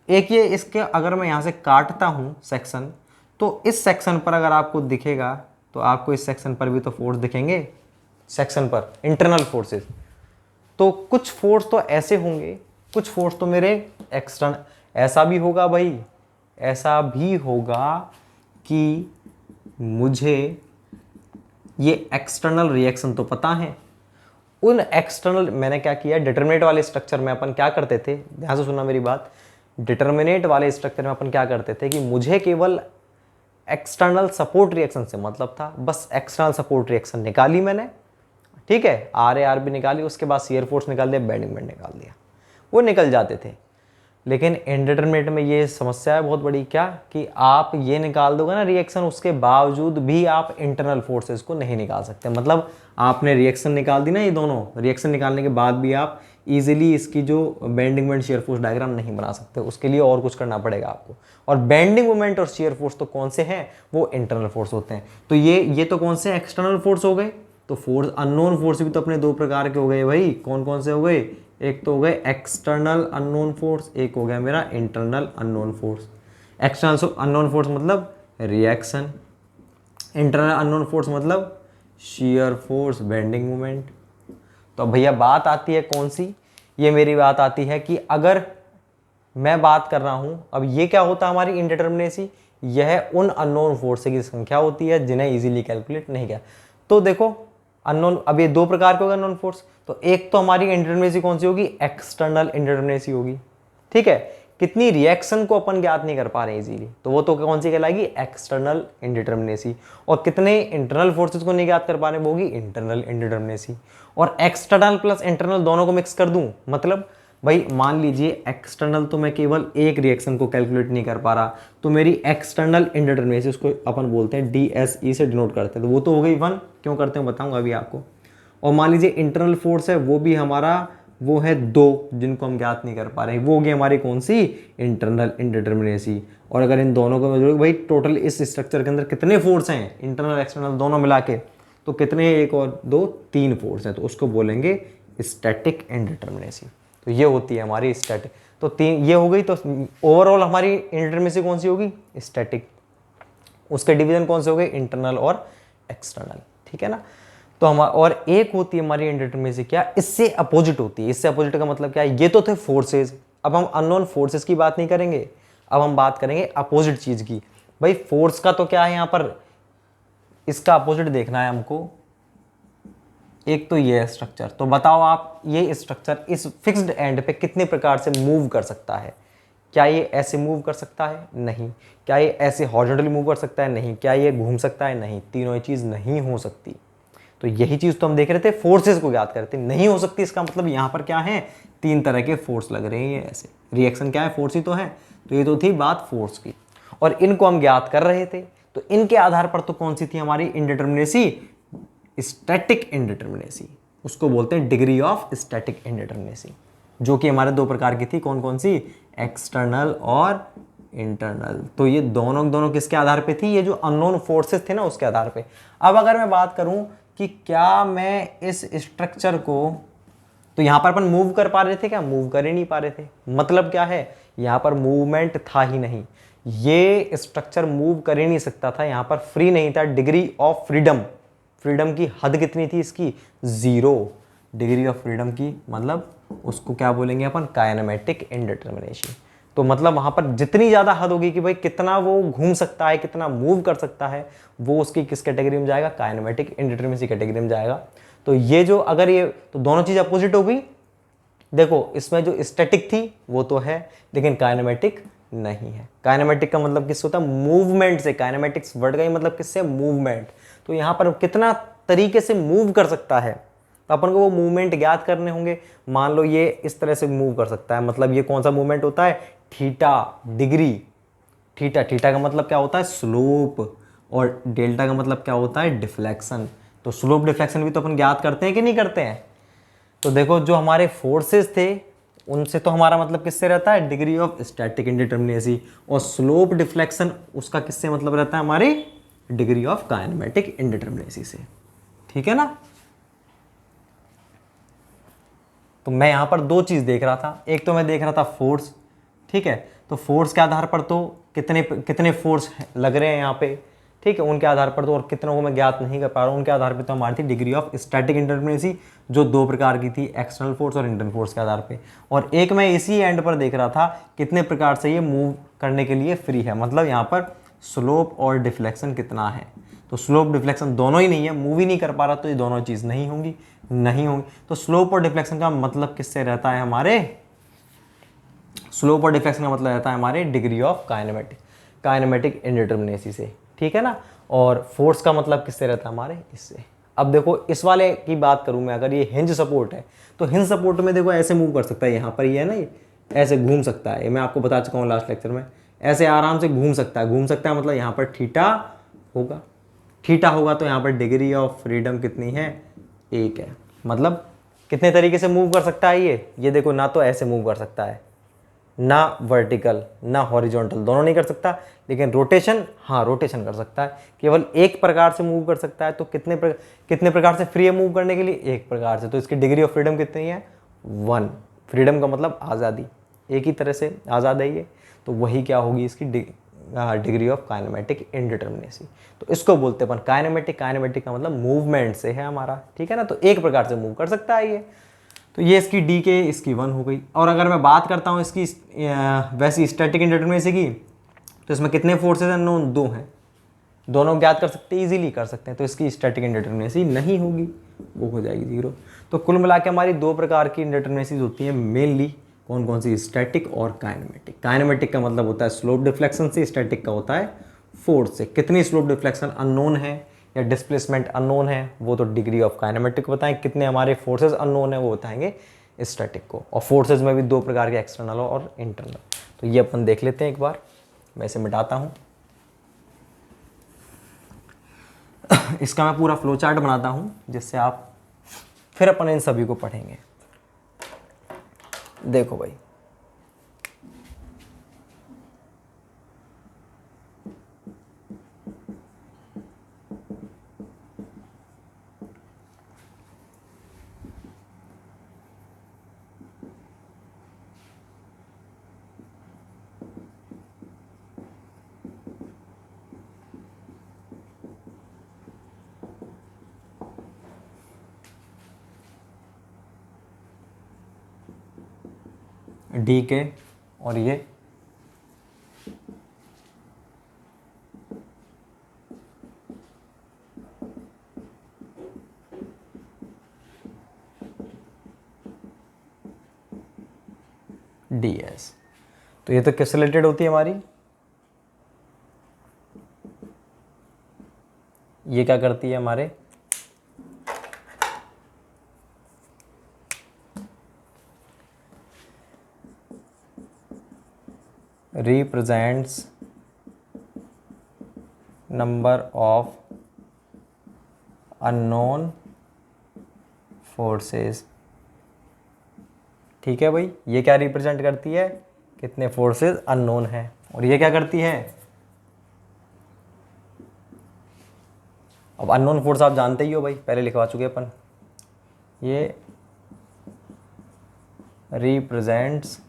एक ये इसके अगर मैं यहां से काटता हूं सेक्शन, तो इस सेक्शन पर अगर आपको दिखेगा तो आपको इस सेक्शन पर भी तो फोर्स दिखेंगे, सेक्शन पर इंटरनल फोर्सेस। तो कुछ फोर्स तो ऐसे होंगे, कुछ फोर्स तो मेरे एक्सटर्नल। ऐसा भी होगा भाई, ऐसा भी होगा कि मुझे ये एक्सटर्नल रिएक्शन तो पता है। उन एक्सटर्नल, मैंने क्या किया, डिटरमिनेट वाले स्ट्रक्चर में अपन क्या करते थे, ध्यान से सुनना मेरी बात। डिटरमिनेट वाले स्ट्रक्चर में अपन क्या करते थे कि मुझे केवल एक्सटर्नल सपोर्ट रिएक्शन से मतलब था। बस एक्सटर्नल सपोर्ट रिएक्शन निकाली मैंने, ठीक है, आर ए आर भी निकाली, उसके बाद शियर फोर्स निकाल दिया, बेंडिंग मोमेंट निकाल दिया, वो निकल जाते थे। लेकिन इनडिटरमिनेट में ये समस्या है बहुत बड़ी, क्या कि आप ये निकाल दोगे ना रिएक्शन, उसके बावजूद भी आप इंटरनल फोर्सेस को नहीं निकाल सकते। मतलब आपने रिएक्शन निकाल दी ना, ये दोनों रिएक्शन निकालने के बाद भी आप इजीली इसकी जो bending moment shear force diagram नहीं बना सकते। उसके लिए और कुछ करना पड़ेगा आपको। और बेंडिंग मोमेंट और शियर फोर्स तो कौन से हैं, वो इंटरनल फोर्स होते हैं। तो ये तो कौन से एक्सटर्नल फोर्स हो गए। तो फोर्स, अननोन फोर्स भी तो अपने 2 प्रकार के हो गए भाई। कौन कौन से हो गए? एक तो हो गए एक्सटर्नल अननोन फोर्स, एक हो गया मेरा internal unknown force. External unknown force मतलब रिएक्शन, इंटरनल अननोन फोर्स मतलब शियर फोर्स, बेंडिंग मोमेंट। तो अब भैया बात आती है कौन सी, ये मेरी बात आती है कि अगर मैं बात कर रहा हूं, अब ये क्या होता है हमारी इनडिटरमिनेसी, यह उन अननोन फोर्स की संख्या होती है जिन्हें इजीली कैलकुलेट नहीं किया। तो देखो अननोन, अब ये 2 प्रकार के होगा अननोन फोर्स। तो एक तो हमारी इंडिटरमिनेसी कौन सी होगी, एक्सटर्नल इंडिटरमिनेसी होगी, ठीक है। कितनी रिएक्शन को अपन ज्ञात नहीं कर पा रहे इजीली, तो वो तो कौन सी कहलाएगी, एक्सटर्नल इंडिटरमिनेसी। और कितने इंटरनल फोर्सेस को नहीं ज्ञात कर पा रहे, वो होगी इंटरनल इंडिटरमिनेसी। और एक्सटर्नल प्लस इंटरनल दोनों को मिक्स कर दूं, मतलब भाई मान लीजिए एक्सटर्नल तो मैं केवल एक रिएक्शन को कैलकुलेट नहीं कर पा रहा, तो मेरी एक्सटर्नल इंडिटरमिनेसी, उसको अपन बोलते हैं DSE से डिनोट करते हैं, तो वो तो हो गई 1। क्यों करते हैं बताऊंगा अभी आपको। और मान लीजिए इंटरनल फोर्स है, वो भी हमारा वो है 2, जिनको हम ज्ञात नहीं कर पा रहे, वो होगी हमारी कौन सी, इंटरनल इंडिटरमिनेसी। और अगर इन दोनों को मैं जोड़ूं, भाई टोटल इस स्ट्रक्चर के अंदर कितने फोर्स हैं, इंटरनल एक्सटर्नल दोनों मिला के, तो कितने, 1 और 2 3 फोर्स हैं, तो उसको बोलेंगे स्टैटिक इंडिटरमिनेसी। तो ये होती है हमारी स्टैटिक। तो 3 ये हो गई। तो ओवरऑल हमारी इंडिटरमिनेसी कौन सी होगी, स्टैटिक। उसके डिवीजन कौन से हो गए, इंटरनल और एक्सटर्नल, ठीक है ना। तो हम, और एक होती है हमारी इंडिटरमिनेसी क्या, इससे अपोजिट होती है। इससे अपोजिट का मतलब क्या है, ये तो थे फोर्सेज, अब हम अननोन फोर्सेस की बात नहीं करेंगे, अब हम बात करेंगे अपोजिट चीज की। भाई फोर्स का तो क्या है यहाँ पर, इसका अपोजिट देखना है हमको। एक तो ये स्ट्रक्चर, तो बताओ आप ये स्ट्रक्चर इस फिक्स्ड एंड पे कितने प्रकार से मूव कर सकता है। क्या ये ऐसे मूव कर सकता है, नहीं। क्या ये ऐसे हॉरिजॉन्टली मूव कर सकता है, नहीं। क्या ये घूम सकता है, नहीं। तीनों ही चीज नहीं हो सकती। तो यही चीज तो हम देख रहे थे, फोर्सेस को ज्ञात करते नहीं हो सकती। इसका मतलब यहाँ पर क्या है, 3 तरह के फोर्स लग रहे हैं ये ऐसे। रिएक्शन क्या है, फोर्स ही तो है। तो ये तो थी बात फोर्स की, और इनको हम ज्ञात कर रहे थे। तो इनके आधार पर तो कौन सी थी हमारी इंडिटरमिनेसी, स्टैटिक इंडिटरमिनेसी। उसको बोलते हैं डिग्री ऑफ स्टैटिक इंडिटरमिनेसी, जो कि हमारे 2 प्रकार की थी। कौन कौन सी, एक्सटर्नल और इंटरनल। तो ये दोनों किसके आधार पे थी, ये जो अननोन फोर्सेस थे ना उसके आधार पे। अब अगर मैं बात करूं कि क्या मैं इस स्ट्रक्चर को, तो यहां पर अपन मूव कर पा रहे थे क्या, मूव कर ही नहीं पा रहे थे। मतलब क्या है, यहां पर मूवमेंट था ही नहीं, ये स्ट्रक्चर मूव कर ही नहीं सकता था, यहां पर फ्री नहीं था। डिग्री ऑफ फ्रीडम, फ्रीडम की हद कितनी थी इसकी, 0 डिग्री ऑफ फ्रीडम की। मतलब उसको क्या बोलेंगे अपन, काइनेमेटिक इंडिटरमिनेसी। तो मतलब वहां पर जितनी ज्यादा हद होगी कि भाई कितना वो घूम सकता है, कितना मूव कर सकता है, वो उसकी किस कैटेगरी में जाएगा, काइनेमेटिक इंडिटरमिनेसी कैटेगरी में जाएगा। तो ये जो अगर ये, तो दोनों चीज अपोजिट हो गई। देखो इसमें जो स्टैटिक थी वो तो है, लेकिन काइनेमेटिक नहीं है। काइनेमेटिक का मतलब किससे होता है, मूवमेंट से। काइनेमेटिक्स वर्ड का ही मतलब किससे, मूवमेंट। तो यहाँ पर कितना तरीके से मूव कर सकता है, तो अपन को वो मूवमेंट ज्ञात करने होंगे। मान लो ये इस तरह से मूव कर सकता है, मतलब ये कौन सा मूवमेंट होता है, थीटा डिग्री। थीटा, थीटा का मतलब क्या होता है, स्लोप, और डेल्टा का मतलब क्या होता है, डिफ्लेक्शन। तो स्लोप डिफ्लेक्शन भी तो अपन ज्ञात करते हैं कि नहीं करते हैं। तो देखो जो हमारे फोर्सेस थे उनसे तो हमारा मतलब किससे रहता है, डिग्री ऑफ स्टैटिक इंडिटरमिनेसी, और स्लोप डिफ्लेक्शन उसका किससे मतलब रहता है, हमारी डिग्री ऑफ काइनेमेटिक इंडिटरमिनेसी से। ठीक है ना। तो मैं यहां पर दो चीज देख रहा था, एक तो मैं देख रहा था फोर्स, ठीक है, तो फोर्स के आधार पर तो कितने कितने फोर्स लग रहे हैं यहाँ पे, ठीक है, उनके आधार पर तो, और कितनों को मैं ज्ञात नहीं कर पा रहा हूँ, उनके आधार पर तो हमारी थी डिग्री ऑफ स्टैटिक इंडिटरमिनेसी, जो दो प्रकार की थी, एक्सटर्नल फोर्स और इंटरनल फोर्स के आधार पे। और एक मैं इसी एंड पर देख रहा था कितने प्रकार से ये मूव करने के लिए फ्री है, मतलब यहाँ पर स्लोप और डिफ्लेक्शन कितना है। तो स्लोप डिफ्लेक्शन दोनों ही नहीं है, मूव ही नहीं कर पा रहा, तो ये दोनों चीज़ नहीं होंगी, नहीं होंगी। तो स्लोप और डिफ्लेक्शन का मतलब किससे रहता है, हमारे स्लोप और डिफ्लेक्शन का मतलब रहता है हमारे डिग्री ऑफ काइनेमेटिक इंडिटरमिनेसी से। ठीक है ना। और फोर्स का मतलब किससे रहता है, हमारे इससे। अब देखो इस वाले की बात करूं मैं, अगर ये हिंज सपोर्ट है तो हिंज सपोर्ट में देखो ऐसे मूव कर सकता है, यहाँ पर ये है ना, ये ऐसे घूम सकता है, ये मैं आपको बता चुका हूँ लास्ट लेक्चर में, ऐसे आराम से घूम सकता है। घूम सकता है मतलब यहाँ पर थीटा होगा, थीटा होगा तो यहाँ पर डिग्री ऑफ फ्रीडम कितनी है, 1 है। मतलब कितने तरीके से मूव कर सकता है ये देखो, ना तो ऐसे मूव कर सकता है, ना वर्टिकल ना हॉरिजॉन्टल, दोनों नहीं कर सकता, लेकिन रोटेशन, हाँ रोटेशन कर सकता है। केवल एक प्रकार से मूव कर सकता है, तो कितने प्रकार से फ्री है मूव करने के लिए, एक प्रकार से। तो इसकी डिग्री ऑफ फ्रीडम कितनी है, 1। फ्रीडम का मतलब आज़ादी, एक ही तरह से आज़ाद है ये, तो वही क्या होगी इसकी डिग्री ऑफ काइनेमेटिक इंडिटरमिनेसी। तो इसको बोलते हैं अपन काइनेमेटिक। काइनेमेटिक का मतलब मूवमेंट से है हमारा, ठीक है ना। तो एक प्रकार से मूव कर सकता है ये। तो ये इसकी डी के इसकी 1 हो गई। और अगर मैं बात करता हूँ इसकी वैसी स्टैटिक इंडिटरमिनेसी की, तो इसमें कितने फोर्सेज अननोन, 2 हैं, दोनों ज्ञात कर सकते हैं, इजीली कर सकते हैं, तो इसकी स्टैटिक इंडिटरमिनेसी नहीं होगी, वो हो जाएगी 0। तो कुल मिला के हमारी 2 प्रकार की इंडिटरमिनेसीज होती हैं मेनली, कौन कौन सी, स्टैटिक और काइनेमेटिक। काइनेमेटिक का मतलब होता है स्लोप डिफ्लेक्शन से, स्टैटिक का होता है फोर्स से। कितनी स्लोप डिफ्लेक्शन अननोन है या डिस्प्लेसमेंट अननोन है, वो तो डिग्री ऑफ काइनेमेटिक बताएं। कितने हमारे फोर्सेज अननोन है, वो बताएंगे स्टैटिक को। और फोर्सेज में भी 2 प्रकार के, एक्सटर्नल और इंटरनल। तो ये अपन देख लेते हैं एक बार, मैं इसे मिटाता हूँ। इसका मैं पूरा फ्लो चार्ट बनाता हूँ, जिससे आप फिर अपन इन सभी को पढ़ेंगे। देखो भाई, डी के और ये डी एस। तो ये तो किससे रिलेटेड होती है हमारी, ये क्या करती है हमारे, represents number of unknown forces। ठीक है भाई, ये क्या रिप्रेजेंट करती है, कितने फोर्सेस अननोन है। और ये क्या करती है, अब अननोन फोर्स आप जानते ही हो भाई, पहले लिखवा चुके अपन। ये represents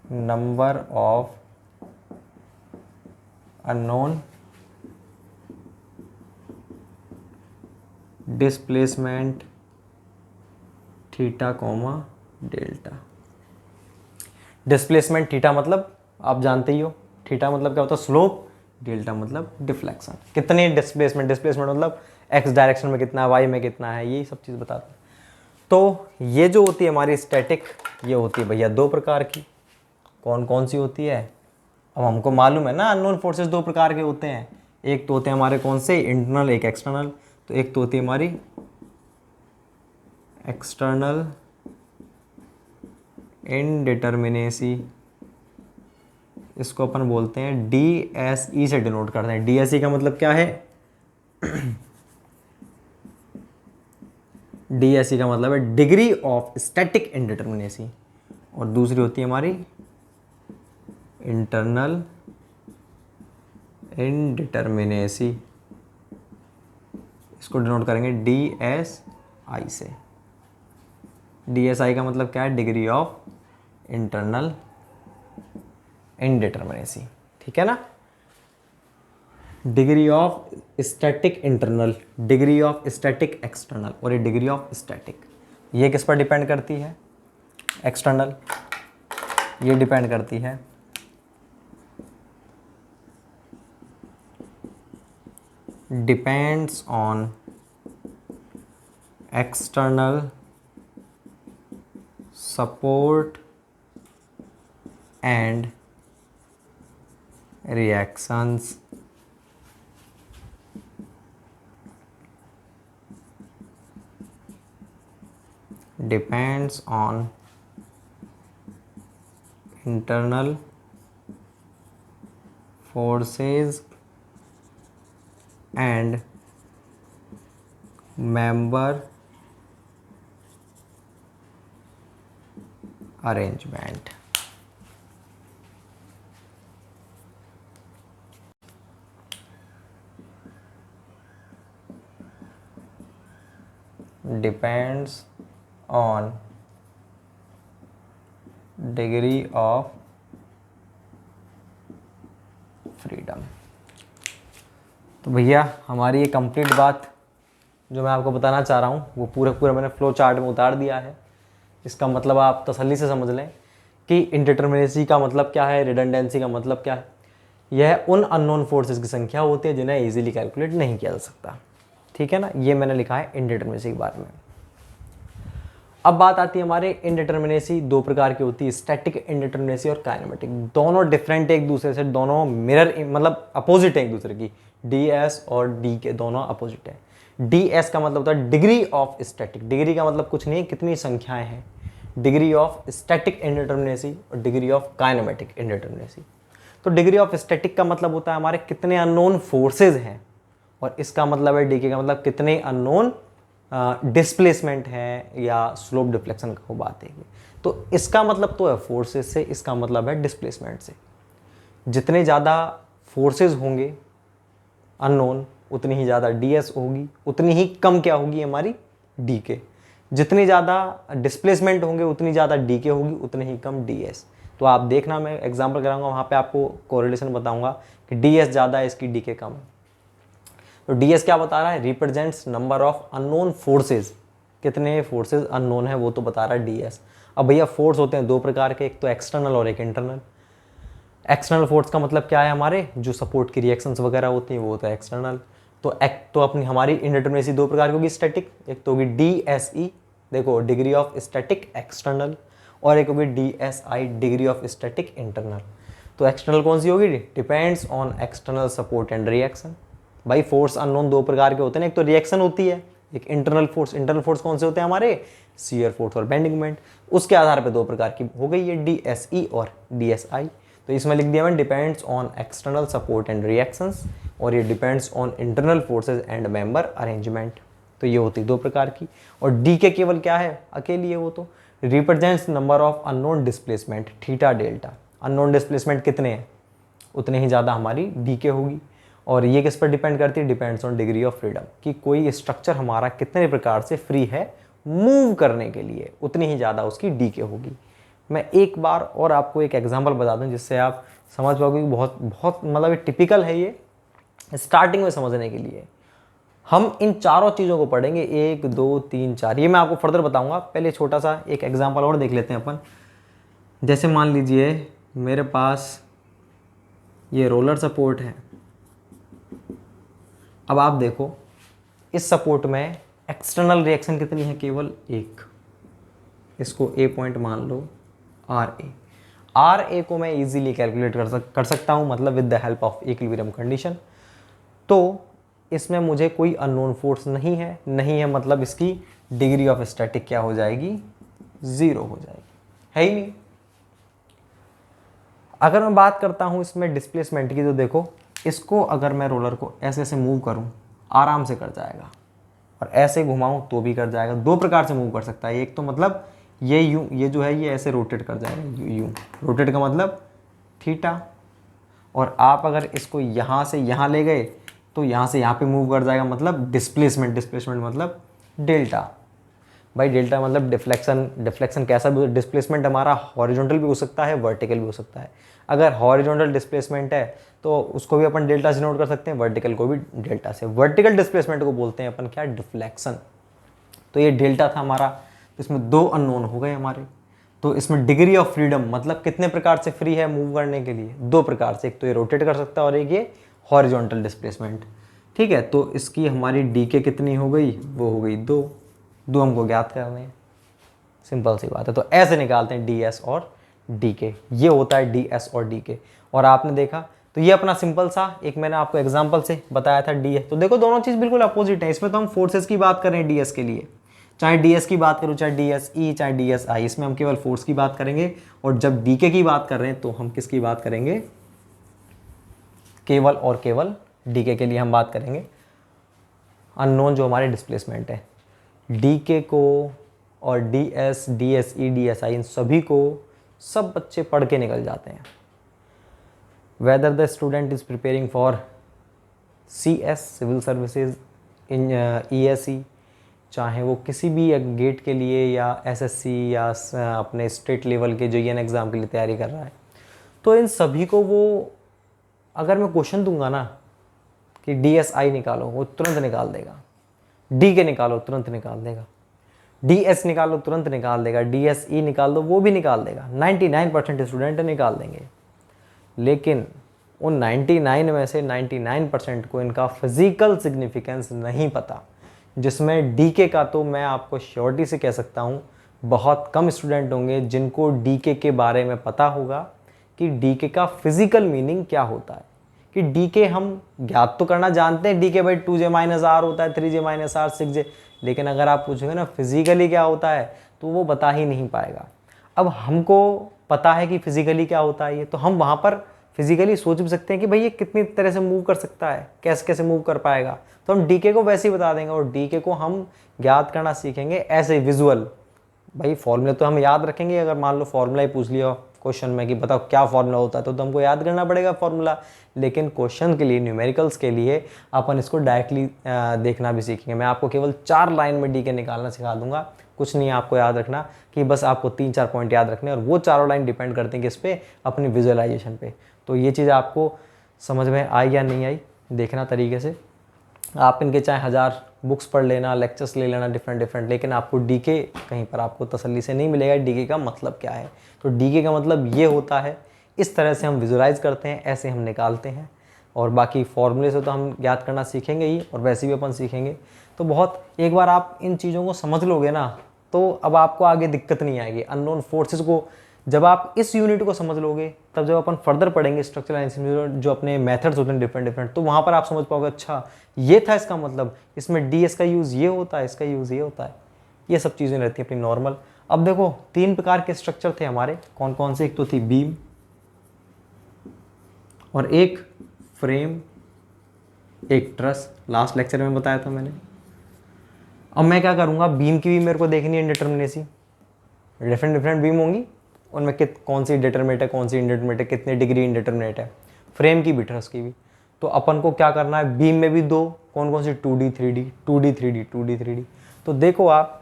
number of unknown displacement theta comma delta. Displacement theta मतलब आप जानते ही हो, थीटा मतलब क्या होता है, स्लोप, डेल्टा मतलब डिफ्लेक्शन। कितने डिस्प्लेसमेंट, डिस्प्लेसमेंट मतलब एक्स डायरेक्शन में कितना है, वाई में कितना है, ये सब चीज़ बताते हैं। तो ये जो होती है हमारी स्टैटिक, ये होती है भैया 2 प्रकार की। कौन कौन सी होती है, अब हमको मालूम है ना, अननोन फोर्सेस 2 प्रकार के होते हैं, एक तो होते हैं हमारे कौन से, इंटरनल, एक एक्सटर्नल। तो एक तो होती है हमारी एक्सटर्नल इनडिटर्मिनेसी, इसको अपन बोलते हैं DSE से डिनोट करते हैं। DSE का मतलब क्या है? DSE का मतलब है डिग्री ऑफ स्टैटिक इनडिटर्मिनेसी, और दूसरी होती है हमारी इंटरनल इनडिटर्मिनेसी, इसको डिनोट करेंगे DSI से। DSI का मतलब क्या है? डिग्री ऑफ इंटरनल इनडिटर्मिनेसी, ठीक है ना। Degree of static internal, degree of static external, और ये डिग्री ऑफ स्टैटिक, ये किस पर डिपेंड करती है? एक्सटर्नल। ये डिपेंड करती है depends on external support and reactions depends on internal forces and member arrangement। depends on degree of freedom। तो भैया हमारी ये कंप्लीट बात जो मैं आपको बताना चाह रहा हूँ वो पूरा मैंने फ्लो चार्ट में उतार दिया है। इसका मतलब आप तसल्ली से समझ लें कि इनडिटर्मिनेसी का मतलब क्या है, रिडंडेंसी का मतलब क्या है। यह उन अननोन फोर्सेस की संख्या होती है जिन्हें इजीली कैलकुलेट नहीं किया जा सकता, ठीक है ना। ये मैंने लिखा है इनडिटर्मिनेसी के बारे में। अब बात आती है हमारे इनडिटर्मिनेसी, दो प्रकार की होती है, स्टैटिक इनडिटर्मिनेसी और काइनेमेटिक। दोनों डिफरेंट एक दूसरे से, दोनों मिरर मतलब अपोजिट है एक दूसरे की। DS और D के दोनों अपोजिट है। DS का मतलब होता है डिग्री ऑफ स्टैटिक, डिग्री का मतलब कुछ नहीं कितनी संख्याएं हैं, डिग्री ऑफ स्टैटिक इनडिटर्मिनेसी और डिग्री ऑफ काइनेमेटिक इनडिटर्मिनेसी। तो डिग्री ऑफ स्टैटिक का मतलब होता है हमारे कितने अननोन फोर्सेज हैं, और इसका मतलब है DK का मतलब कितने अननोन डिस्प्लेसमेंट है या स्लोप डिफ्लेक्शन का वो बात है। तो इसका मतलब तो है फोर्सेस से, इसका मतलब है डिस्प्लेसमेंट से। जितने ज़्यादा फोर्सेस होंगे अननोन उतनी ही ज़्यादा DS होगी, उतनी ही कम क्या होगी हमारी DK। जितनी ज़्यादा डिस्प्लेसमेंट होंगे उतनी ज़्यादा DK होगी, उतनी ही कम DS। तो आप देखना, मैं एग्जाम्पल कराऊंगा वहाँ पे आपको कोरिलेशन बताऊंगा कि DS ज़्यादा है, इसकी DK कम है। तो DS क्या बता रहा है? Represents number of unknown forces, कितने फोर्सेज अननोन है वो तो बता रहा है DS। अब भैया फोर्स होते हैं दो प्रकार के, एक तो एक्सटर्नल और एक इंटरनल। एक्सटर्नल फोर्स का मतलब क्या है? हमारे जो सपोर्ट की रिएक्शंस वगैरह होती हैं वो होता है एक्सटर्नल। तो अपनी हमारी इनडिटर्मिनेसी दो प्रकार की होगी स्टैटिक, एक तो होगी DSE, देखो डिग्री ऑफ स्टैटिक एक्सटर्नल, और एक होगी DSI, degree of static internal. तो एक्सटर्नल कौन सी होगी? Depends on external support and reaction. भाई फोर्स अननोन दो प्रकार के होते हैं, एक तो रिएक्शन होती है, एक इंटरनल फोर्स। इंटरनल फोर्स कौन से होते हैं हमारे? शियर फोर्स और बेंडिंग मोमेंट। उसके आधार पे दो प्रकार की हो गई है, DSE और DSI। तो इसमें लिख दिया मैंने depends on external support and reactions, और ये depends on internal forces and member arrangement. तो ये होती दो प्रकार की। और DK केवल क्या है? अकेली है वो, तो represents number of unknown displacement theta delta. Unknown displacement कितने हैं उतने ही ज़्यादा हमारी DK होगी। और ये किस पर डिपेंड करती है? Depends on degree of freedom, कि कोई स्ट्रक्चर हमारा कितने प्रकार से फ्री है मूव करने के लिए, उतनी ही ज़्यादा उसकी DK होगी। मैं एक बार और आपको एक एग्जांपल बता दूं जिससे आप समझ पाओगे कि बहुत बहुत मतलब ये टिपिकल है, ये स्टार्टिंग में समझने के लिए। हम इन चारों चीज़ों को पढ़ेंगे, 1 2 3 4, ये मैं आपको फर्दर बताऊंगा। पहले छोटा सा एक एग्जांपल और देख लेते हैं अपन। जैसे मान लीजिए मेरे पास ये रोलर सपोर्ट है। अब आप देखो इस सपोर्ट में एक्सटर्नल रिएक्शन कितनी है? केवल एक। इसको A पॉइंट मान लो, RA को मैं इजीली कैलकुलेट कर सकता हूँ, मतलब with the help of equilibrium condition. तो इसमें मुझे कोई अननोन फोर्स नहीं है मतलब इसकी डिग्री ऑफ स्टैटिक क्या हो जाएगी, 0 हो जाएगी, है ही नहीं। अगर मैं बात करता हूं इसमें डिस्प्लेसमेंट की, तो देखो इसको अगर मैं रोलर को ऐसे ऐसे मूव करूं आराम से कर जाएगा, और ऐसे घुमाऊं तो भी कर जाएगा। दो प्रकार से मूव कर सकता है, एक तो मतलब ये यूं, ये जो है ये ऐसे रोटेट कर जाएगा, यूं रोटेट का मतलब थीटा, और आप अगर इसको यहाँ से यहाँ ले गए तो यहाँ से यहाँ पे मूव कर जाएगा, मतलब डिस्प्लेसमेंट मतलब डेल्टा। भाई डेल्टा मतलब डिफ्लेक्शन कैसा भी, डिस्प्लेसमेंट हमारा हॉरिजॉन्टल भी हो सकता है, वर्टिकल भी हो सकता है। अगर हॉरिजॉन्टल डिस्प्लेसमेंट है तो उसको भी अपन डेल्टा से नोट कर सकते हैं, वर्टिकल को भी डेल्टा से। वर्टिकल डिस्प्लेसमेंट को बोलते हैं अपन क्या, डिफ्लेक्शन। तो ये डेल्टा था हमारा, तो इसमें दो अननोन हो गए हमारे। तो इसमें डिग्री ऑफ फ्रीडम मतलब कितने प्रकार से फ्री है मूव करने के लिए, दो प्रकार से, एक तो ये रोटेट कर सकता है और एक ये हॉरिजॉन्टल डिस्प्लेसमेंट। ठीक है, तो इसकी हमारी डी के कितनी हो गई, वो हो गई 2। हमको ज्ञात करने हैं, सिंपल सी बात है। तो ऐसे निकालते हैं डी एस और डी के, ये होता है डी एस और डी के। और आपने देखा तो ये अपना सिंपल सा एक मैंने आपको एग्जांपल से बताया था डी एस। तो देखो दोनों चीज़ बिल्कुल अपोजिट है। इसमें तो हम फोर्सेस की बात कर रहे हैं डी एस के लिए, चाहे डी एस की बात करूँ, चाहे डी एस ई, चाहे डी एस आई, इसमें हम केवल फोर्स की बात करेंगे। और जब डी के की बात कर रहे हैं तो हम किसकी बात करेंगे, केवल और केवल डी के लिए हम बात करेंगे अननोन जो हमारे डिस्प्लेसमेंट है। डी के को और D S E, D S I, इन सभी को सब बच्चे पढ़ के निकल जाते हैं। Whether the student is preparing for C S, civil services, in E S E, चाहे वो किसी भी गेट के लिए या एस एस सी या अपने स्टेट लेवल के जो एग्ज़ाम के लिए तैयारी कर रहा है, तो इन सभी को वो अगर मैं क्वेश्चन दूंगा ना कि डी एस आई निकालो, वो तुरंत निकाल देगा। डी के निकालो तुरंत निकाल देगा, डी एस निकालो तुरंत निकाल देगा, डी एस ई निकाल दो वो भी निकाल देगा। 99% स्टूडेंट निकाल देंगे। लेकिन उन 99 में से 99% को इनका फिजिकल सिग्निफिकेंस नहीं पता, जिसमें डी के का तो मैं आपको श्योरिटी से कह सकता हूँ बहुत कम स्टूडेंट होंगे जिनको डी के बारे में पता होगा कि डी के का फिजिकल मीनिंग क्या होता है। कि डी के हम ज्ञात तो करना जानते हैं, डी के भाई 2j माइनस आर होता है, 3j माइनस आर 6j, लेकिन अगर आप पूछोगे ना फिजिकली क्या होता है तो वो बता ही नहीं पाएगा। अब हमको पता है कि फिजिकली क्या होता है ये, तो हम वहाँ पर फिजिकली सोच भी सकते हैं कि भाई ये कितनी तरह से मूव कर सकता है, कैसे कैसे मूव कर पाएगा, तो हम डी के को वैसे ही बता देंगे। और डी के को हम ज्ञात करना सीखेंगे ऐसे विजुअल। भाई फॉर्मूले तो हम याद रखेंगे, अगर मान लो फॉर्मूला ही पूछ लिया क्वेश्चन में कि बताओ क्या फॉर्मूला होता है, तो हमको याद करना पड़ेगा फॉर्मूला। लेकिन क्वेश्चन के लिए, न्यूमेरिकल्स के लिए अपन इसको डायरेक्टली देखना भी सीखेंगे। मैं आपको केवल 4 लाइन में डी के निकालना सिखा दूंगा, कुछ नहीं आपको याद रखना, कि बस आपको 3-4 पॉइंट याद रखने, और वो चारों लाइन डिपेंड करते हैं किस पे, अपनी विजुअलाइजेशन पे। तो ये चीज़ आपको समझ में आई या नहीं आई, देखना तरीके से। आप इनके चाहे 1000 बुक्स पढ़ लेना, लेक्चर्स ले लेना डिफरेंट, लेकिन आपको डी के कहीं पर आपको तसल्ली से नहीं मिलेगा डी के का मतलब क्या है। तो डी के का मतलब ये होता है, इस तरह से हम विजुलाइज करते हैं, ऐसे हम निकालते हैं। और बाकी फॉर्मूले से तो हम ज्ञात करना सीखेंगे ही, और वैसे भी अपन सीखेंगे। तो बहुत एक बार आप इन चीज़ों को समझ लोगे ना, तो अब आपको आगे दिक्कत नहीं आएगी। अननोन फोर्सेस को जब आप इस यूनिट को समझ लोगे, तब जब अपन फर्दर पढ़ेंगे स्ट्रक्चरल एनालिसिस में जो अपने मेथड्स होते हैं डिफरेंट, तो वहाँ पर आप समझ पाओगे अच्छा ये था इसका मतलब, इसमें डी एस का यूज़ ये होता है, इसका यूज़ ये होता है। ये सब चीज़ें रहती हैं अपनी नॉर्मल। अब देखो 3 प्रकार के स्ट्रक्चर थे हमारे, कौन कौन से, एक तो थी बीम, और एक फ्रेम, एक ट्रस, लास्ट लेक्चर में बताया था मैंने। अब मैं क्या करूँगा, बीम की भी मेरे को देखनी है इंडिटरमिनेसी, डिफरेंट बीम होंगी, उनमें कौन सी इंडिटरमिनेट है, कौन सी इंडिटरमिनेट है, कितने डिग्री इंडिटरमिनेट है। फ्रेम की भी, ट्रस की भी। तो अपन को क्या करना है, बीम में भी 2, कौन कौन सी, 2D 3D। तो देखो आप,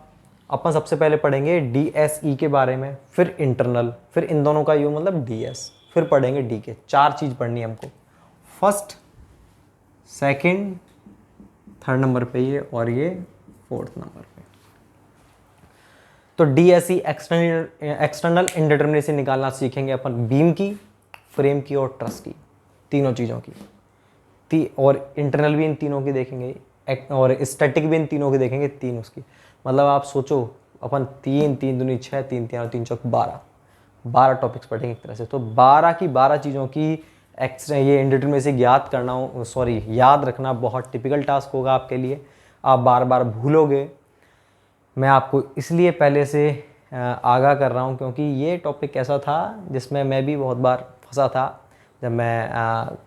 अपन सबसे पहले पढ़ेंगे DSE के बारे में, फिर इंटरनल, फिर इन दोनों का यू मतलब DS, फिर पढ़ेंगे डी के। 4 चीज़ पढ़नी है हमको, फर्स्ट, सेकंड, थर्ड नंबर पे ये, और ये 4th नंबर पे। तो DSE एक्सटर्नल इंडिटरमिनेसी निकालना सीखेंगे अपन, बीम की, फ्रेम की और ट्रस की, तीनों चीज़ों की। और इंटरनल भी इन तीनों की देखेंगे, और स्टैटिक भी इन तीनों की देखेंगे, 3 उसकी। मतलब आप सोचो अपन 3 दूनी 6, 3 3 और 3 चौक 12 टॉपिक्स पढ़ेंगे एक तरह से। तो 12 की 12 चीज़ों की ये इंडिटरमिनेसी याद करना याद रखना बहुत टिपिकल टास्क होगा आपके लिए, आप बार बार भूलोगे। मैं आपको इसलिए पहले से आगाह कर रहा हूँ क्योंकि ये टॉपिक ऐसा था जिसमें मैं भी बहुत बार फंसा था। जब मैं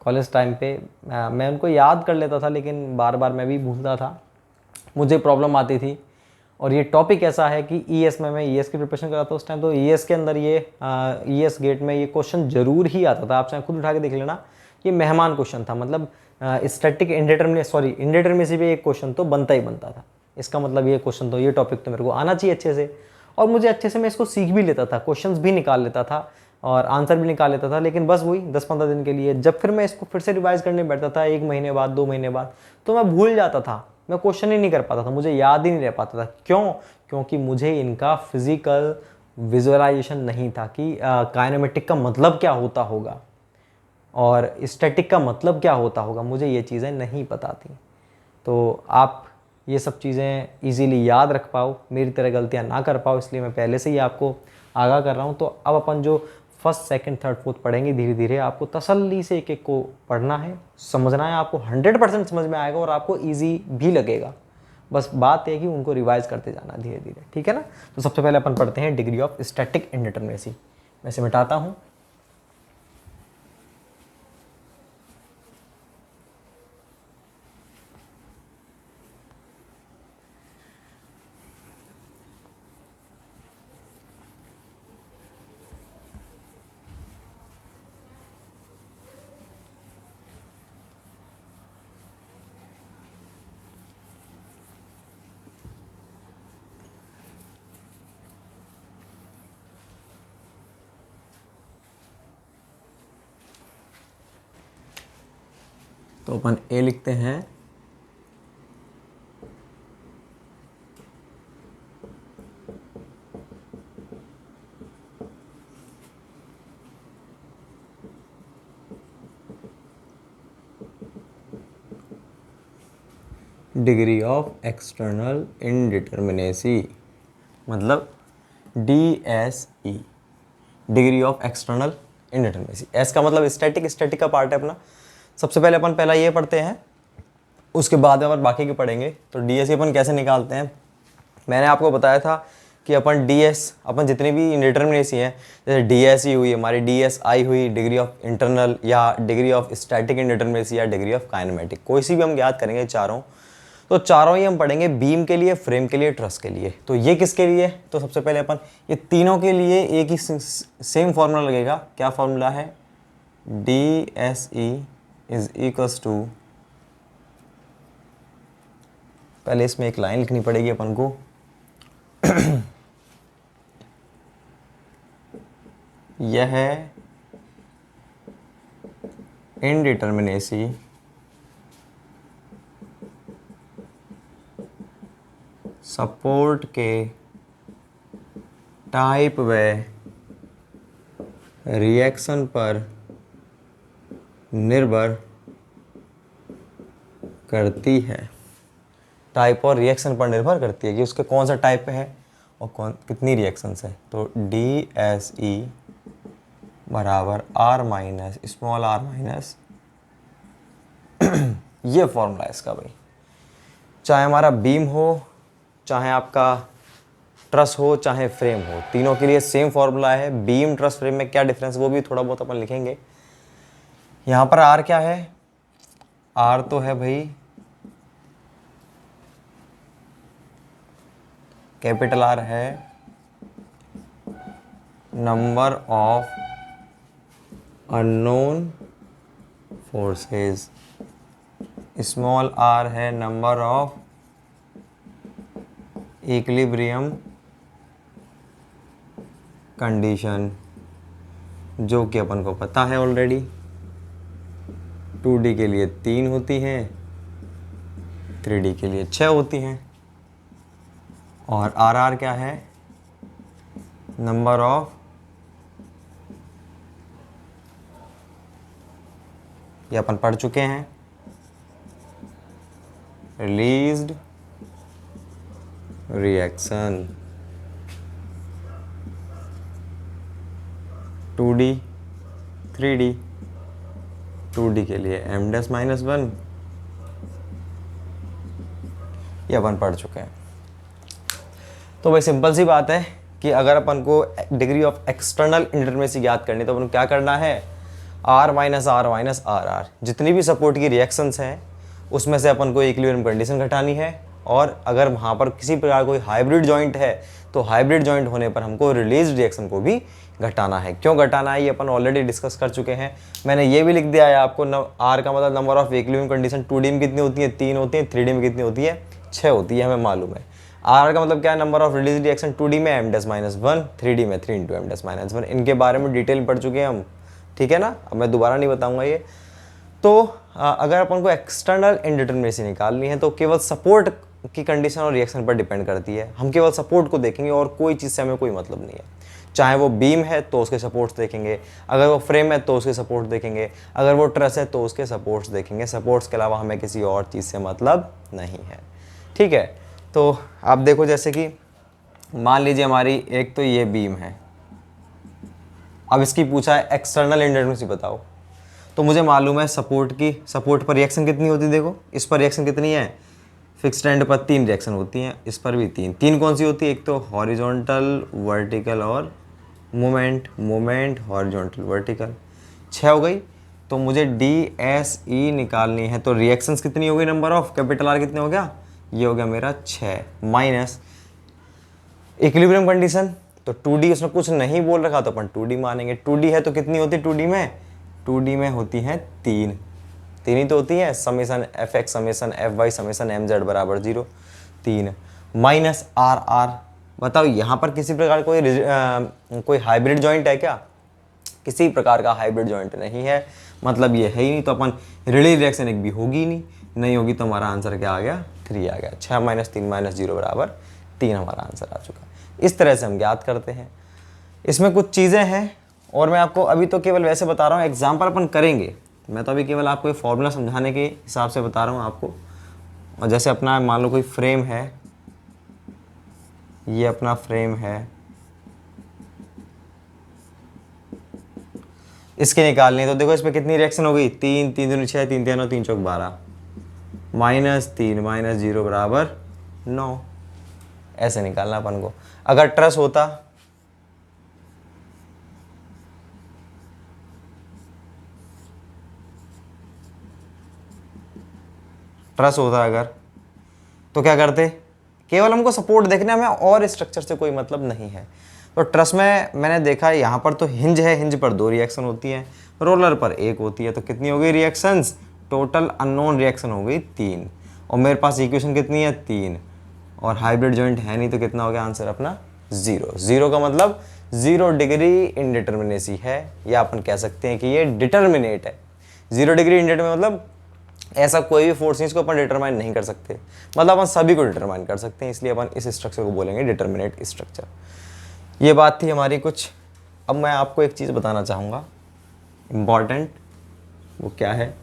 कॉलेज टाइम पे मैं उनको याद कर लेता था लेकिन बार बार मैं भी भूलता था, मुझे प्रॉब्लम आती थी। और ये टॉपिक ऐसा है कि ईएस में मैं ईएस की प्रिपरेशन कर रहा था उस टाइम, तो ईएस के अंदर ये ईएस गेट में ये क्वेश्चन जरूर ही आता था। आप चाहे खुद उठा के देख लेना, ये मेहमान क्वेश्चन था। मतलब स्टैटिक इंडिटरमिनेसी पे एक क्वेश्चन तो बनता ही बनता था। इसका मतलब ये क्वेश्चन तो, ये टॉपिक तो मेरे को आना चाहिए अच्छे से, और मुझे अच्छे से मैं इसको सीख भी लेता था, क्वेश्चंस भी निकाल लेता था और आंसर भी निकाल लेता था। लेकिन बस वही 10-15 दिन के लिए, जब फिर मैं इसको फिर से रिवाइज करने बैठता था 1 महीने बाद, 2 महीने बाद, तो मैं भूल जाता था, मैं क्वेश्चन ही नहीं कर पाता था, मुझे याद ही नहीं रह पाता था। क्यों? क्योंकि मुझे इनका फिजिकल विजुअलाइजेशन नहीं था कि काइनेमेटिक का मतलब क्या होता होगा और स्टैटिक का मतलब क्या होता होगा, मुझे ये चीज़ें नहीं पता थी। तो आप ये सब चीज़ें इजीली याद रख पाओ, मेरी तरह गलतियां ना कर पाओ, इसलिए मैं पहले से ही आपको आगाह कर रहा हूँ। तो अब अपन जो फर्स्ट, सेकंड, थर्ड, फोर्थ पढ़ेंगे, धीरे धीरे आपको तसल्ली से एक एक को पढ़ना है, समझना है। आपको 100% समझ में आएगा और आपको ईजी भी लगेगा। बस बात है कि उनको रिवाइज करते जाना धीरे धीरे, ठीक है ना। तो सबसे पहले अपन पढ़ते हैं डिग्री ऑफ स्टैटिक इंडिटरमिनेसी। मैं इसे मिटाता हूँ। तो अपन ए लिखते हैं। डिग्री ऑफ एक्सटर्नल इनडिटरमिनेसी मतलब DSE, degree of external इनडिटरमिनेसी। S का मतलब स्टैटिक, स्टैटिक का पार्ट है अपना। सबसे पहले अपन पहला ये पढ़ते हैं, उसके बाद अपन बाकी के पढ़ेंगे। तो DSE अपन कैसे निकालते हैं, मैंने आपको बताया था कि अपन जितनी भी इंडिटरमिनेसी हैं, जैसे DSE हुई हमारी, DSI हुई डिग्री ऑफ इंटरनल, या डिग्री ऑफ स्टैटिक इंडिटरमिनेसी, या डिग्री ऑफ काइनेमेटिक, कोई सी भी हम याद करेंगे चारों। तो चारों ही हम पढ़ेंगे बीम के लिए, फ्रेम के लिए, ट्रस के लिए। तो ये किसके लिए? तो सबसे पहले अपन ये तीनों के लिए एक ही सेम फॉर्मूला लगेगा। क्या फॉर्मूला है? DSE इज इक्वल्स टू, पहले इसमें एक लाइन लिखनी पड़ेगी अपन को। यह है इनडिटरमिनेसी सपोर्ट के टाइप व रिएक्शन पर निर्भर करती है। टाइप और रिएक्शन पर निर्भर करती है कि उसके कौन सा टाइप पे है और कितनी रिएक्शंस है। तो DSE बराबर R minus small r minus ये फॉर्मूला है इसका भाई। चाहे हमारा बीम हो, चाहे आपका ट्रस हो, चाहे फ्रेम हो, तीनों के लिए सेम फॉर्मूला है। बीम, ट्रस, फ्रेम में क्या डिफरेंस, वो भी थोड़ा बहुत अपन लिखेंगे। यहाँ पर R क्या है? R तो है भाई कैपिटल R है number of unknown forces, small r है नंबर ऑफ इक्विलिब्रियम कंडीशन, जो कि अपन को पता है ऑलरेडी। 2D के लिए 3 होती हैं, 3D के लिए 6 होती हैं। और RR क्या है? नंबर ऑफ, ये अपन पढ़ चुके हैं, released reaction. 2D, 3D, 2D के लिए m डैश माइनस 1, ये अपन पढ़ चुके हैं। तो भाई सिंपल सी बात है कि अगर अपन को डिग्री ऑफ एक्सटर्नल इंडिटरमिनेसी ज्ञात करनी तो अपन को क्या करना है, R minus R minus R R, जितनी भी सपोर्ट की रिएक्शंस हैं उसमें से अपन को इक्विलिब्रियम कंडीशन घटानी है। और अगर वहाँ पर किसी प्रकार कोई हाइब्रिड जॉइंट है तो हाइब्रिड जॉइंट होने पर हमको रिलीज रिएक्शन को भी घटाना है। क्यों घटाना है ये अपन ऑलरेडी डिस्कस कर चुके हैं। मैंने ये भी लिख दिया है आपको, R का मतलब number of equilibrium condition 2D में कितनी होती है, 3 होती है, 3D में कितनी होती है, 6 होती है, हमें मालूम है। R का मतलब क्या है, number of release reaction 2D में m डैश माइनस 1, 3D में 3 इंटू m डैश माइनस 1। इनके बारे में डिटेल पढ़ चुके हैं हम, ठीक है ना, अब मैं दोबारा नहीं बताऊंगा ये। तो अगर अपन को एक्सटर्नल इंडिटरमिनेसी निकालनी है तो केवल सपोर्ट की कंडीशन और रिएक्शन पर डिपेंड करती है। हम केवल सपोर्ट को देखेंगे और कोई चीज़ से हमें कोई मतलब नहीं है। चाहे वो बीम है तो उसके सपोर्ट्स देखेंगे, अगर वो फ्रेम है तो उसके सपोर्ट देखेंगे, अगर वो ट्रस है तो उसके सपोर्ट्स देखेंगे। सपोर्ट्स के अलावा हमें किसी और चीज़ से मतलब नहीं है, ठीक है। तो आप देखो, जैसे कि मान लीजिए हमारी एक तो ये बीम है, अब इसकी पूछा है एक्सटर्नल इंडिटरमिनेसी बताओ, तो मुझे मालूम है सपोर्ट पर रिएक्शन कितनी होती है। देखो इस पर रिएक्शन कितनी है, फिक्स्ड एंड पर 3 रिएक्शन होती हैं, इस पर भी 3 कौन सी होती है, एक तो हॉरिजॉन्टल, वर्टिकल और मोमेंट हॉरिजॉन्टल वर्टिकल, 6 हो गई। तो मुझे DSE निकालनी है, तो रिएक्शंस कितनी हो गई, नंबर ऑफ कैपिटल R कितने हो गया, ये हो गया मेरा 6, माइनस इक्विलिब्रियम कंडीशन, तो 2D उसमें कुछ नहीं बोल रखा तो अपन 2D मानेंगे। 2D है तो कितनी होती है 2D में होती हैं 3 ही तो होती है, summation fx summation fy summation mz बराबर 0, 3 माइनस RR। बताओ यहाँ पर किसी प्रकार कोई हाइब्रिड जॉइंट है क्या, किसी प्रकार का हाइब्रिड जॉइंट नहीं है, मतलब ये है ही नहीं, तो अपन रिलीज रिएक्शन एक भी होगी ही नहीं होगी, तो हमारा आंसर क्या आ गया, 3 आ गया। 6 माइनस 3 माइनस 0 बराबर 3 हमारा आंसर आ चुका। इस तरह से हम ज्ञात करते हैं। इसमें कुछ चीज़ें हैं और मैं आपको अभी तो केवल वैसे बता रहा हूँ, एग्जाम्पल अपन करेंगे, मैं तो अभी केवल आपको ये फॉर्मूला समझाने के हिसाब से बता रहा हूँ आपको। और जैसे अपना मान लो कोई फ्रेम है, ये अपना फ्रेम है, इसके निकालनी है, तो देखो इस पर कितनी रिएक्शन हो गई, 3 3 दूनी 6, 3 3 9 3 चौक 12, माइनस 3 माइनस 0 बराबर 9, ऐसे निकालना अपन को। अगर ट्रस होता अगर, तो क्या करते, केवल हमको सपोर्ट देखने, हमें और स्ट्रक्चर से कोई मतलब नहीं है। तो ट्रस में मैंने देखा है यहाँ पर तो हिंज है, हिंज पर 2 रिएक्शन होती हैं, रोलर पर 1 होती है, तो कितनी हो गई रिएक्शंस, टोटल अननोन रिएक्शन हो गई 3, और मेरे पास इक्वेशन कितनी है 3, और हाइब्रिड जॉइंट है नहीं, तो कितना हो गया आंसर अपना 0 का मतलब 0 डिग्री इंडिटरमिनेसी है, या अपन कह सकते हैं कि ये डिटर्मिनेट है। 0 डिग्री इंडिटरमिनेट मतलब ऐसा कोई भी फोर्स नहीं इसको अपन डिटरमाइन नहीं कर सकते, मतलब अपन सभी को डिटरमाइन कर सकते हैं, इसलिए अपन इस स्ट्रक्चर को बोलेंगे डिटरमिनेट स्ट्रक्चर। ये बात थी हमारी कुछ। अब मैं आपको एक चीज़ बताना चाहूँगा इम्पॉर्टेंट, वो क्या है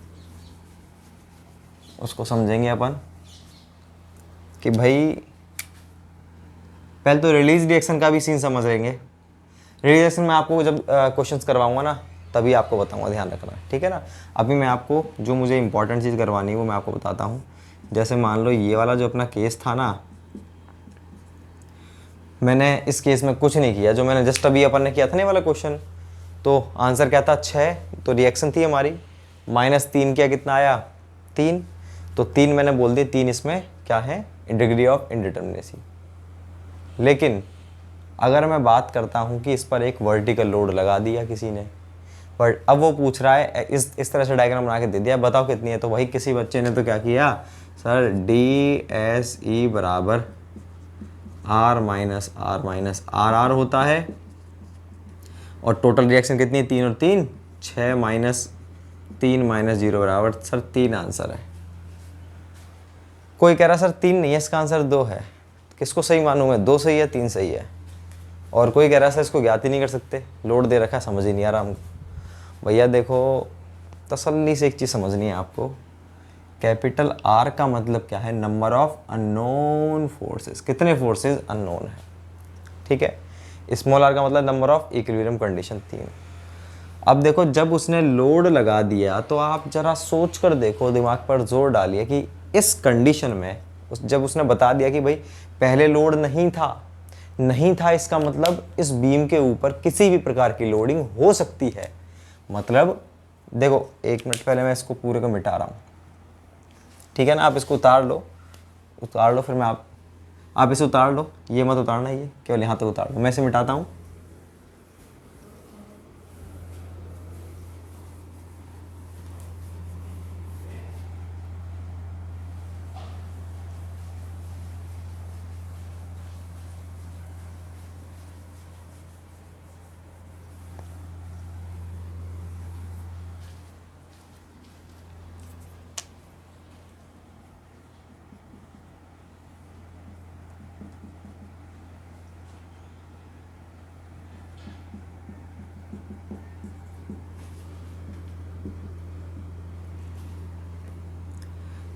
उसको समझेंगे अपन कि भाई पहले तो रिलीज रिएक्शन का भी सीन समझ लेंगे। रिलीज रिएक्शन में आपको जब क्वेश्चंस करवाऊंगा ना तभी आपको बताऊंगा, ध्यान रखना, ठीक है ना। अभी मैं आपको जो मुझे इंपॉर्टेंट चीज़ करवानी है वो मैं आपको बताता हूँ। जैसे मान लो ये वाला जो अपना केस था ना, मैंने इस केस में कुछ नहीं किया, जो मैंने जस्ट अभी अपन ने किया था ना वाला क्वेश्चन, तो आंसर क्या था 6, तो रिएक्शन थी हमारी, माइनस 3 किया, कितना आया 3, तो 3 मैंने बोल दिया, 3 इसमें क्या है डिग्री ऑफ इंडिटरमिनेसी। लेकिन अगर मैं बात करता हूँ कि इस पर एक वर्टिकल लोड लगा दिया किसी ने, पर अब वो पूछ रहा है इस तरह से डायग्राम बना के दे दिया, बताओ कितनी है, तो वही किसी बच्चे ने तो क्या किया सर, DSE बराबर R माइनस आर होता है, और टोटल रिएक्शन कितनी है 3 और 3 6, माइनस 3 माइनस 0 बराबर सर 3 आंसर है। कोई कह रहा सर 3 नहीं है, इसका आंसर 2 है, किसको सही मानूं मैं, 2 सही है 3 सही है। और कोई कह रहा सर इसको ज्ञात ही नहीं कर सकते, लोड दे रखा है, समझ ही नहीं आ रहा हमको। भैया देखो तसल्ली से एक चीज़ समझनी है आपको, कैपिटल R का मतलब क्या है, नंबर ऑफ अननोन फोर्सेस, कितने फोर्सेस अननोन है, ठीक है। स्मॉल r का मतलब नंबर ऑफ इक्विलिब्रियम कंडीशन 3। अब देखो जब उसने लोड लगा दिया तो आप जरा सोच कर देखो, दिमाग पर जोर डालिए कि इस कंडीशन में जब उसने बता दिया कि भाई पहले लोड नहीं था, इसका मतलब इस बीम के ऊपर किसी भी प्रकार की लोडिंग हो सकती है। मतलब देखो 1 मिनट पहले मैं इसको पूरे को मिटा रहा हूँ, ठीक है ना। आप इसको उतार लो फिर मैं आप इसे उतार लो, ये मत उतारना, ये केवल यहाँ तक उतार लो, मैं इसे मिटाता हूँ।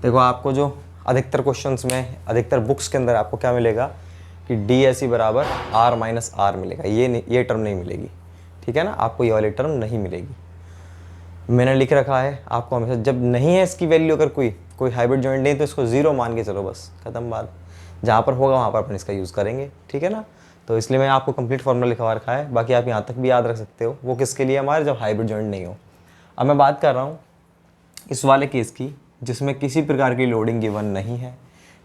देखो आपको जो अधिकतर क्वेश्चंस में, अधिकतर बुक्स के अंदर आपको क्या मिलेगा कि डी एस ई बराबर आर माइनस आर मिलेगा, ये टर्म नहीं मिलेगी, ठीक है ना। आपको ये वाली टर्म नहीं मिलेगी। मैंने लिख रखा है आपको हमेशा, जब नहीं है इसकी वैल्यू, अगर कोई हाइब्रिड जॉइंट नहीं तो इसको 0 मान के चलो, बस खत्म बात। जहाँ पर होगा वहाँ पर अपन इसका यूज़ करेंगे, ठीक है ना। तो इसलिए मैं आपको कंप्लीट फॉर्मूला लिखवा रखा है, बाकी आप यहाँ तक भी याद रख सकते हो। वो किसके लिए, हमारे जब हाइब्रिड जॉइंट नहीं हो। अब मैं बात कर रहा हूँ इस वाले केस की जिसमें किसी प्रकार की लोडिंग गिवन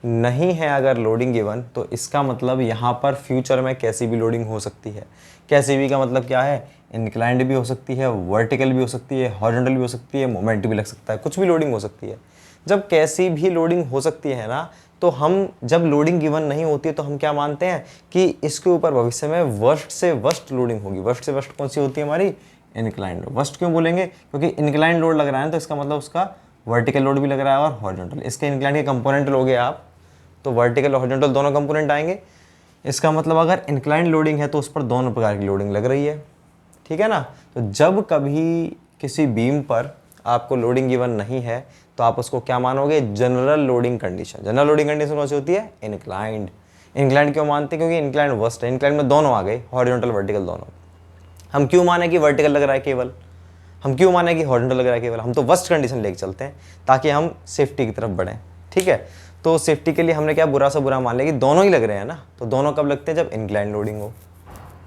नहीं है अगर लोडिंग गिवन, तो इसका मतलब यहाँ पर फ्यूचर में कैसी भी लोडिंग हो सकती है। कैसी भी का मतलब क्या है, इंक्लाइंड भी हो सकती है, वर्टिकल भी हो सकती है, हॉरिजॉन्टल भी हो सकती है, मोमेंट भी लग सकता है, कुछ भी लोडिंग हो सकती है। जब कैसी भी लोडिंग हो सकती है ना, तो हम जब लोडिंग गिवन नहीं होती है तो हम क्या मानते हैं कि इसके ऊपर भविष्य में वर्स्ट से वर्स्ट लोडिंग होगी। वर्स्ट से वर्स्ट कौन सी होती है हमारी, इंक्लाइंड। वर्स्ट क्यों बोलेंगे, क्योंकि इंक्लाइंड लोड लग रहा है तो इसका मतलब उसका वर्टिकल लोड भी लग रहा है और हॉरिजॉन्टल। इसके इंक्लाइंड के कंपोनेंट लोगे आप तो वर्टिकल और हॉरिजॉन्टल दोनों कंपोनेंट आएंगे। इसका मतलब अगर इंक्लाइंड लोडिंग है तो उस पर दोनों प्रकार की लोडिंग लग रही है, ठीक है ना। तो जब कभी किसी बीम पर आपको लोडिंग गिवन नहीं है तो आप उसको क्या मानोगे, general loading condition. General loading condition कौन सी होती है, इंक्लाइंड। इंक्लाइंड क्यों मानते हैं, क्योंकि इंक्लाइंड वर्स्ट है, इंक्लाइंड में दोनों आ गए, हॉरिजॉन्टल वर्टिकल दोनों। हम क्यों माने कि वर्टिकल लग रहा है केवल, हम क्यों माने कि हॉरिजॉन्टल लग रहा है केवल, हम तो वर्स्ट कंडीशन लेके चलते हैं ताकि हम सेफ्टी की तरफ बढ़ें, ठीक है। तो सेफ्टी के लिए हमने क्या बुरा सा बुरा मान लिया कि दोनों ही लग रहे हैं ना, तो दोनों कब लगते हैं, जब इंक्लाइन लोडिंग हो,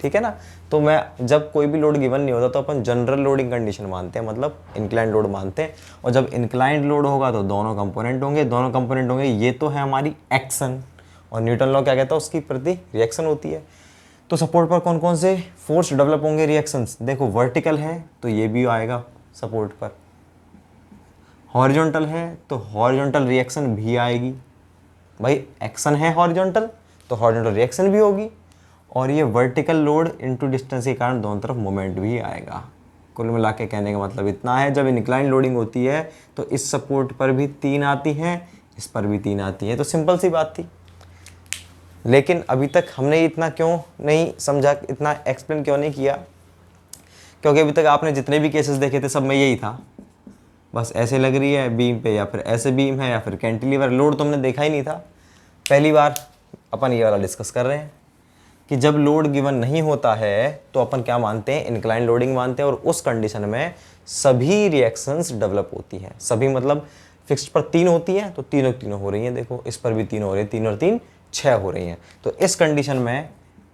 ठीक है ना। तो मैं जब कोई भी लोड गिवन नहीं होता तो अपन जनरल लोडिंग कंडीशन मानते हैं, मतलब इंक्लाइन लोड मानते हैं। और जब इंक्लाइंड लोड होगा तो दोनों कंपोनेंट होंगे, ये तो है हमारी एक्शन। और न्यूटन लॉ क्या कहता है, उसकी प्रति रिएक्शन होती है। तो सपोर्ट पर कौन कौन से फोर्स डेवलप होंगे, रिएक्शंस। देखो वर्टिकल है तो ये भी आएगा सपोर्ट पर, हॉरिजॉन्टल है तो हॉरिजॉन्टल रिएक्शन भी आएगी। भाई एक्शन है हॉरिजॉन्टल तो हॉरिजॉन्टल रिएक्शन भी होगी, और ये वर्टिकल लोड इनटू डिस्टेंस के कारण दोनों तरफ मोमेंट भी आएगा। कुल मिला के कहने का मतलब इतना है, जब इंक्लाइन लोडिंग होती है तो इस सपोर्ट पर भी 3 आती हैं, इस पर भी 3 आती हैं। तो सिंपल सी बात थी। लेकिन अभी तक हमने इतना क्यों नहीं समझा, इतना एक्सप्लेन क्यों नहीं किया, क्योंकि अभी तक आपने जितने भी केसेस देखे थे सब में यही था, बस ऐसे लग रही है बीम पे, या फिर ऐसे बीम है, या फिर कैंटिलीवर। लोड तो हमने देखा ही नहीं था। पहली बार अपन ये वाला डिस्कस कर रहे हैं कि जब लोड गिवन नहीं होता है तो अपन क्या मानते हैं, इंक्लाइन लोडिंग मानते हैं। और उस कंडीशन में सभी रिएक्शंस डेवलप होती हैं। सभी मतलब फिक्स्ड पर 3 होती हैं तो तीनों हो रही हैं। देखो इस पर भी 3 हो रही है, 3 और 3 6 हो रही हैं। तो इस कंडीशन में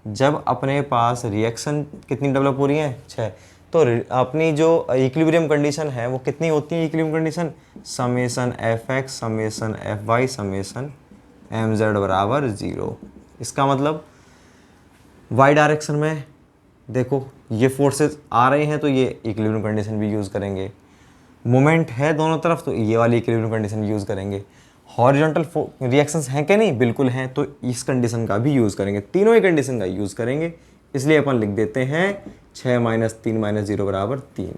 जब अपने पास रिएक्शन कितनी डेवलप हो रही है, 6, तो अपनी जो इक्विलिब्रियम कंडीशन है वो कितनी होती है, equilibrium condition summation F X summation F Y summation M Z बराबर 0। इसका मतलब वाई डायरेक्शन में देखो ये फोर्सेस आ रहे हैं तो ये इक्विलिब्रियम कंडीशन भी यूज़ करेंगे। मोमेंट है दोनों तरफ तो ये वाली इक्विलिब्रियम कंडीशन यूज़ करेंगे। हॉरिजॉन्टल रिएक्शंस हैं कि नहीं, बिल्कुल हैं, तो इस कंडीशन का भी यूज़ करेंगे, तीनों ही कंडीशन का यूज़ करेंगे। इसलिए अपन लिख देते हैं 6 - 3 - 0 बराबर 3।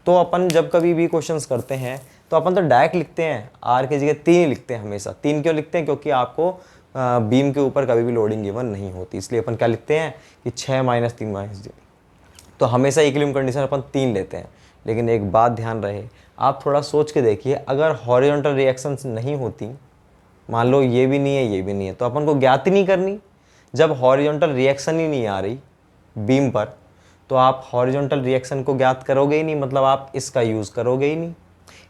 तो अपन जब कभी भी क्वेश्चंस करते हैं तो अपन तो डायरेक्ट लिखते हैं, आर की जगह 3 ही लिखते हैं हमेशा। 3 क्यों लिखते हैं, क्योंकि आपको बीम के ऊपर कभी भी लोडिंग गिवन नहीं होती, इसलिए अपन क्या लिखते हैं कि 6 - 3 - 0। तो हमेशा इक्विलिब्रियम कंडीशन अपन 3 लेते हैं। लेकिन एक बात ध्यान रहे, आप थोड़ा सोच के देखिए, अगर हॉरिजॉन्टल रिएक्शंस नहीं होती, मान लो ये भी नहीं है ये भी नहीं है, तो अपन को ज्ञात ही नहीं करनी। जब हॉरिजॉन्टल रिएक्शन ही नहीं आ रही बीम पर तो आप हॉरिजॉन्टल रिएक्शन को ज्ञात करोगे ही नहीं, मतलब आप इसका यूज़ करोगे ही नहीं।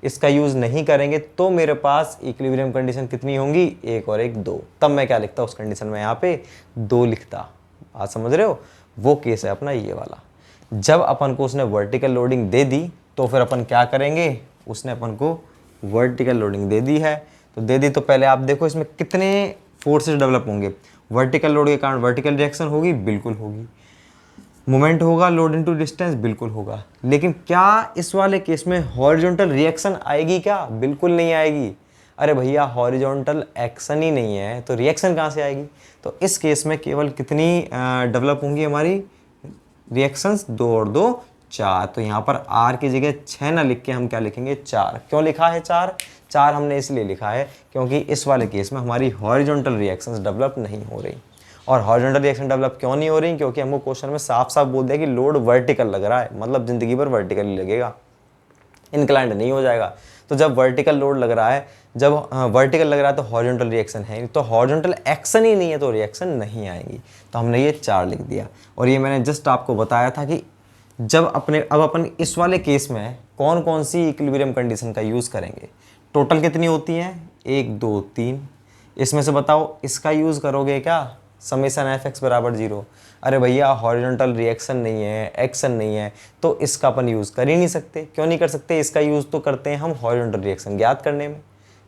इसका यूज़ नहीं करेंगे तो मेरे पास इक्विलिब्रियम कंडीशन कितनी होंगी, 1 और 1 2। तब मैं क्या लिखता उस कंडीशन में, यहाँ पे 2 लिखता। बात समझ रहे हो? वो केस है अपना ये वाला। जब अपन को उसने वर्टिकल लोडिंग दे दी तो फिर अपन क्या करेंगे, उसने अपन को वर्टिकल लोडिंग दे दी है तो दे दी, तो पहले आप देखो इसमें कितने फोर्सेस डेवलप होंगे। वर्टिकल लोड के कारण वर्टिकल रिएक्शन होगी, बिल्कुल होगी। मोमेंट होगा, लोड इनटू डिस्टेंस, बिल्कुल होगा। लेकिन क्या इस वाले केस में हॉरिजॉन्टल रिएक्शन आएगी क्या? बिल्कुल नहीं आएगी। अरे भैया हॉरिजॉन्टल एक्शन ही नहीं है तो रिएक्शन कहाँ से आएगी? तो इस केस में केवल कितनी डेवलप होंगी हमारी रिएक्शंस, 2 और 2 4। तो यहाँ पर R की जगह 6 ना लिख के हम क्या लिखेंगे, 4। क्यों लिखा है 4? 4 हमने इसलिए लिखा है क्योंकि इस वाले केस में हमारी हॉरिजॉन्टल रिएक्शंस डेवलप नहीं हो रही। और हॉरिजॉन्टल रिएक्शन डेवलप क्यों नहीं हो रही? क्योंकि हमको क्वेश्चन में साफ साफ बोल दिया कि लोड वर्टिकल लग रहा है, मतलब जिंदगी भर वर्टिकल ही लगेगा, इनक्लाइंड नहीं हो जाएगा। तो जब वर्टिकल लोड लग रहा है, जब वर्टिकल लग रहा है तो हॉरिजॉन्टल रिएक्शन है, तो हॉरिजॉन्टल एक्शन ही नहीं है तो रिएक्शन नहीं आएगी। तो हमने ये 4 लिख दिया। और ये मैंने जस्ट आपको बताया था कि जब अब अपन इस वाले केस में कौन कौन सी इक्विलिब्रियम कंडीशन का यूज़ करेंगे। टोटल कितनी होती हैं, 1 2 3। इसमें से बताओ इसका यूज़ करोगे क्या, समेशन एफ एक्स बराबर 0। अरे भैया हॉरिजॉन्टल रिएक्शन नहीं है, एक्शन नहीं है, तो इसका अपन यूज़ कर ही नहीं सकते। क्यों नहीं कर सकते? इसका यूज़ तो करते हैं हम हॉरिजॉन्टल रिएक्शन ज्ञात करने में।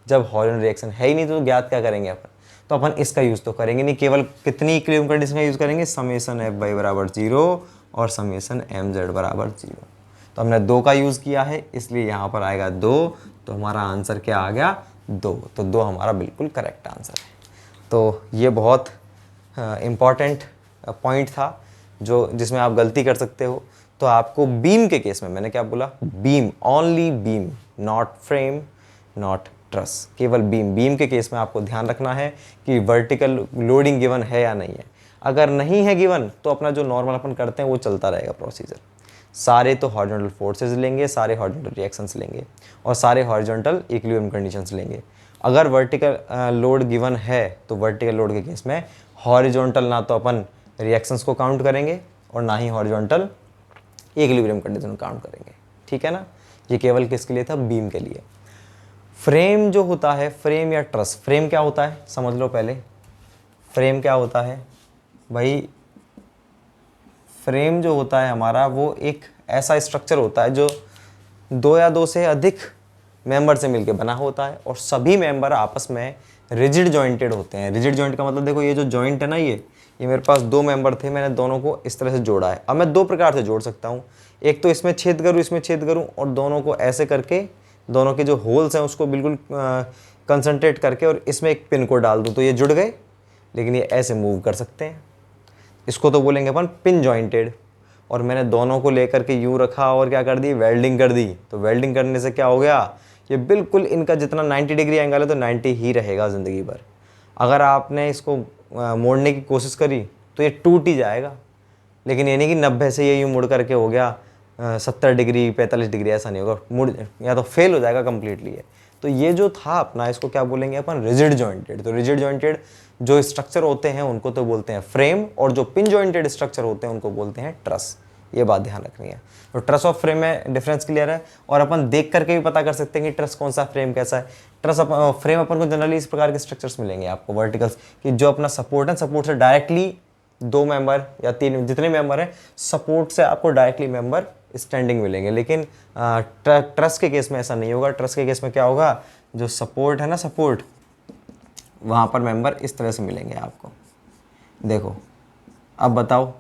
जब हॉरिजॉन्टल रिएक्शन है ही नहीं तो ज्ञात क्या करेंगे अपन? तो अपन इसका यूज़ तो करेंगे नहीं, केवल कितनी इक्विलिब्रियम कंडीशन का यूज़ करेंगे, समेशन एफ वाई बराबर 0 और समेशन एम जेड बराबर 0। तो हमने 2 का यूज़ किया है इसलिए यहाँ पर आएगा 2। तो हमारा आंसर क्या आ गया, 2। तो 2 हमारा बिल्कुल करेक्ट आंसर है। तो ये बहुत इम्पॉर्टेंट पॉइंट था जो जिसमें आप गलती कर सकते हो। तो आपको बीम के केस में मैंने क्या बोला, beam, only beam, not frame, not truss, केवल बीम। बीम के केस में आपको ध्यान रखना है कि वर्टिकल लोडिंग गिवन है या नहीं है। अगर नहीं है गिवन तो अपना जो नॉर्मल अपन करते हैं वो चलता रहेगा प्रोसीजर। सारे तो हॉरिजॉन्टल फोर्सेस लेंगे, सारे हॉरिजॉन्टल रिएक्शंस लेंगे और सारे हॉरिजॉन्टल इक्विलिब्रियम कंडीशंस लेंगे। अगर वर्टिकल लोड गिवन है तो वर्टिकल लोड के केस में हॉरिजॉन्टल ना तो अपन रिएक्शंस को काउंट करेंगे और ना ही हॉरिजॉन्टल इक्विलिब्रियम कंडीशन काउंट करेंगे। ठीक है ना? ये केवल किसके लिए था, बीम के लिए। फ्रेम जो होता है, फ्रेम या ट्रस, फ्रेम क्या होता है समझ लो पहले। फ्रेम क्या होता है भाई? फ्रेम जो होता है हमारा वो एक ऐसा स्ट्रक्चर होता है जो 2 या 2 से अधिक मेंबर से मिलकर बना होता है और सभी मेंबर आपस में रिजिड जॉइंटेड होते हैं। रिजिड जॉइंट का मतलब देखो, ये जो जॉइंट है ना, ये मेरे पास 2 मेंबर थे, मैंने दोनों को इस तरह से जोड़ा है। अब मैं 2 प्रकार से जोड़ सकता हूँ, एक तो इसमें छेद करूँ, इसमें छेद करूँ, और दोनों को ऐसे करके दोनों के जो होल्स हैं उसको बिल्कुल कंसंट्रेट करके और इसमें एक पिन को डाल दूँ तो ये जुड़ गए। लेकिन ये ऐसे मूव कर सकते हैं, इसको तो बोलेंगे अपन पिन जॉइंटेड। और मैंने दोनों को लेकर के यूँ रखा और क्या कर दी, वेल्डिंग कर दी। तो वेल्डिंग करने से क्या हो गया, ये बिल्कुल इनका जितना 90 डिग्री एंगल है तो 90 ही रहेगा ज़िंदगी भर। अगर आपने इसको मोड़ने की कोशिश करी तो ये टूट ही जाएगा। लेकिन ये नहीं कि 90 से ये यूँ मुड़ करके हो गया 70 डिग्री 45 डिग्री, ऐसा नहीं होगा, मुड़ या तो फेल हो जाएगा कम्प्लीटली है। तो ये जो था अपना, इसको क्या बोलेंगे अपन, रिजिड जॉइंटेड। तो रिजिड जॉइंटेड जो स्ट्रक्चर होते हैं उनको तो बोलते हैं फ्रेम, और जो पिन जॉइंटेड स्ट्रक्चर होते हैं उनको बोलते हैं ट्रस। ये बात ध्यान रखनी है। तो ट्रस और फ्रेम में डिफरेंस क्लियर है। और अपन देख करके भी पता कर सकते हैं कि ट्रस कौन सा, फ्रेम कैसा है। फ्रेम अपन को जनरली इस प्रकार के स्ट्रक्चर्स मिलेंगे आपको वर्टिकल्स, कि जो अपना सपोर्ट है, सपोर्ट से डायरेक्टली 2 मेंबर या 3 जितने मेंबर हैं, सपोर्ट से आपको डायरेक्टली मेंबर स्टैंडिंग मिलेंगे। लेकिन ट्रस के केस में ऐसा नहीं होगा। ट्रस के केस में क्या होगा, जो सपोर्ट है ना, सपोर्ट, वहाँ पर मेंबर इस तरह से मिलेंगे आपको। देखो अब बताओ,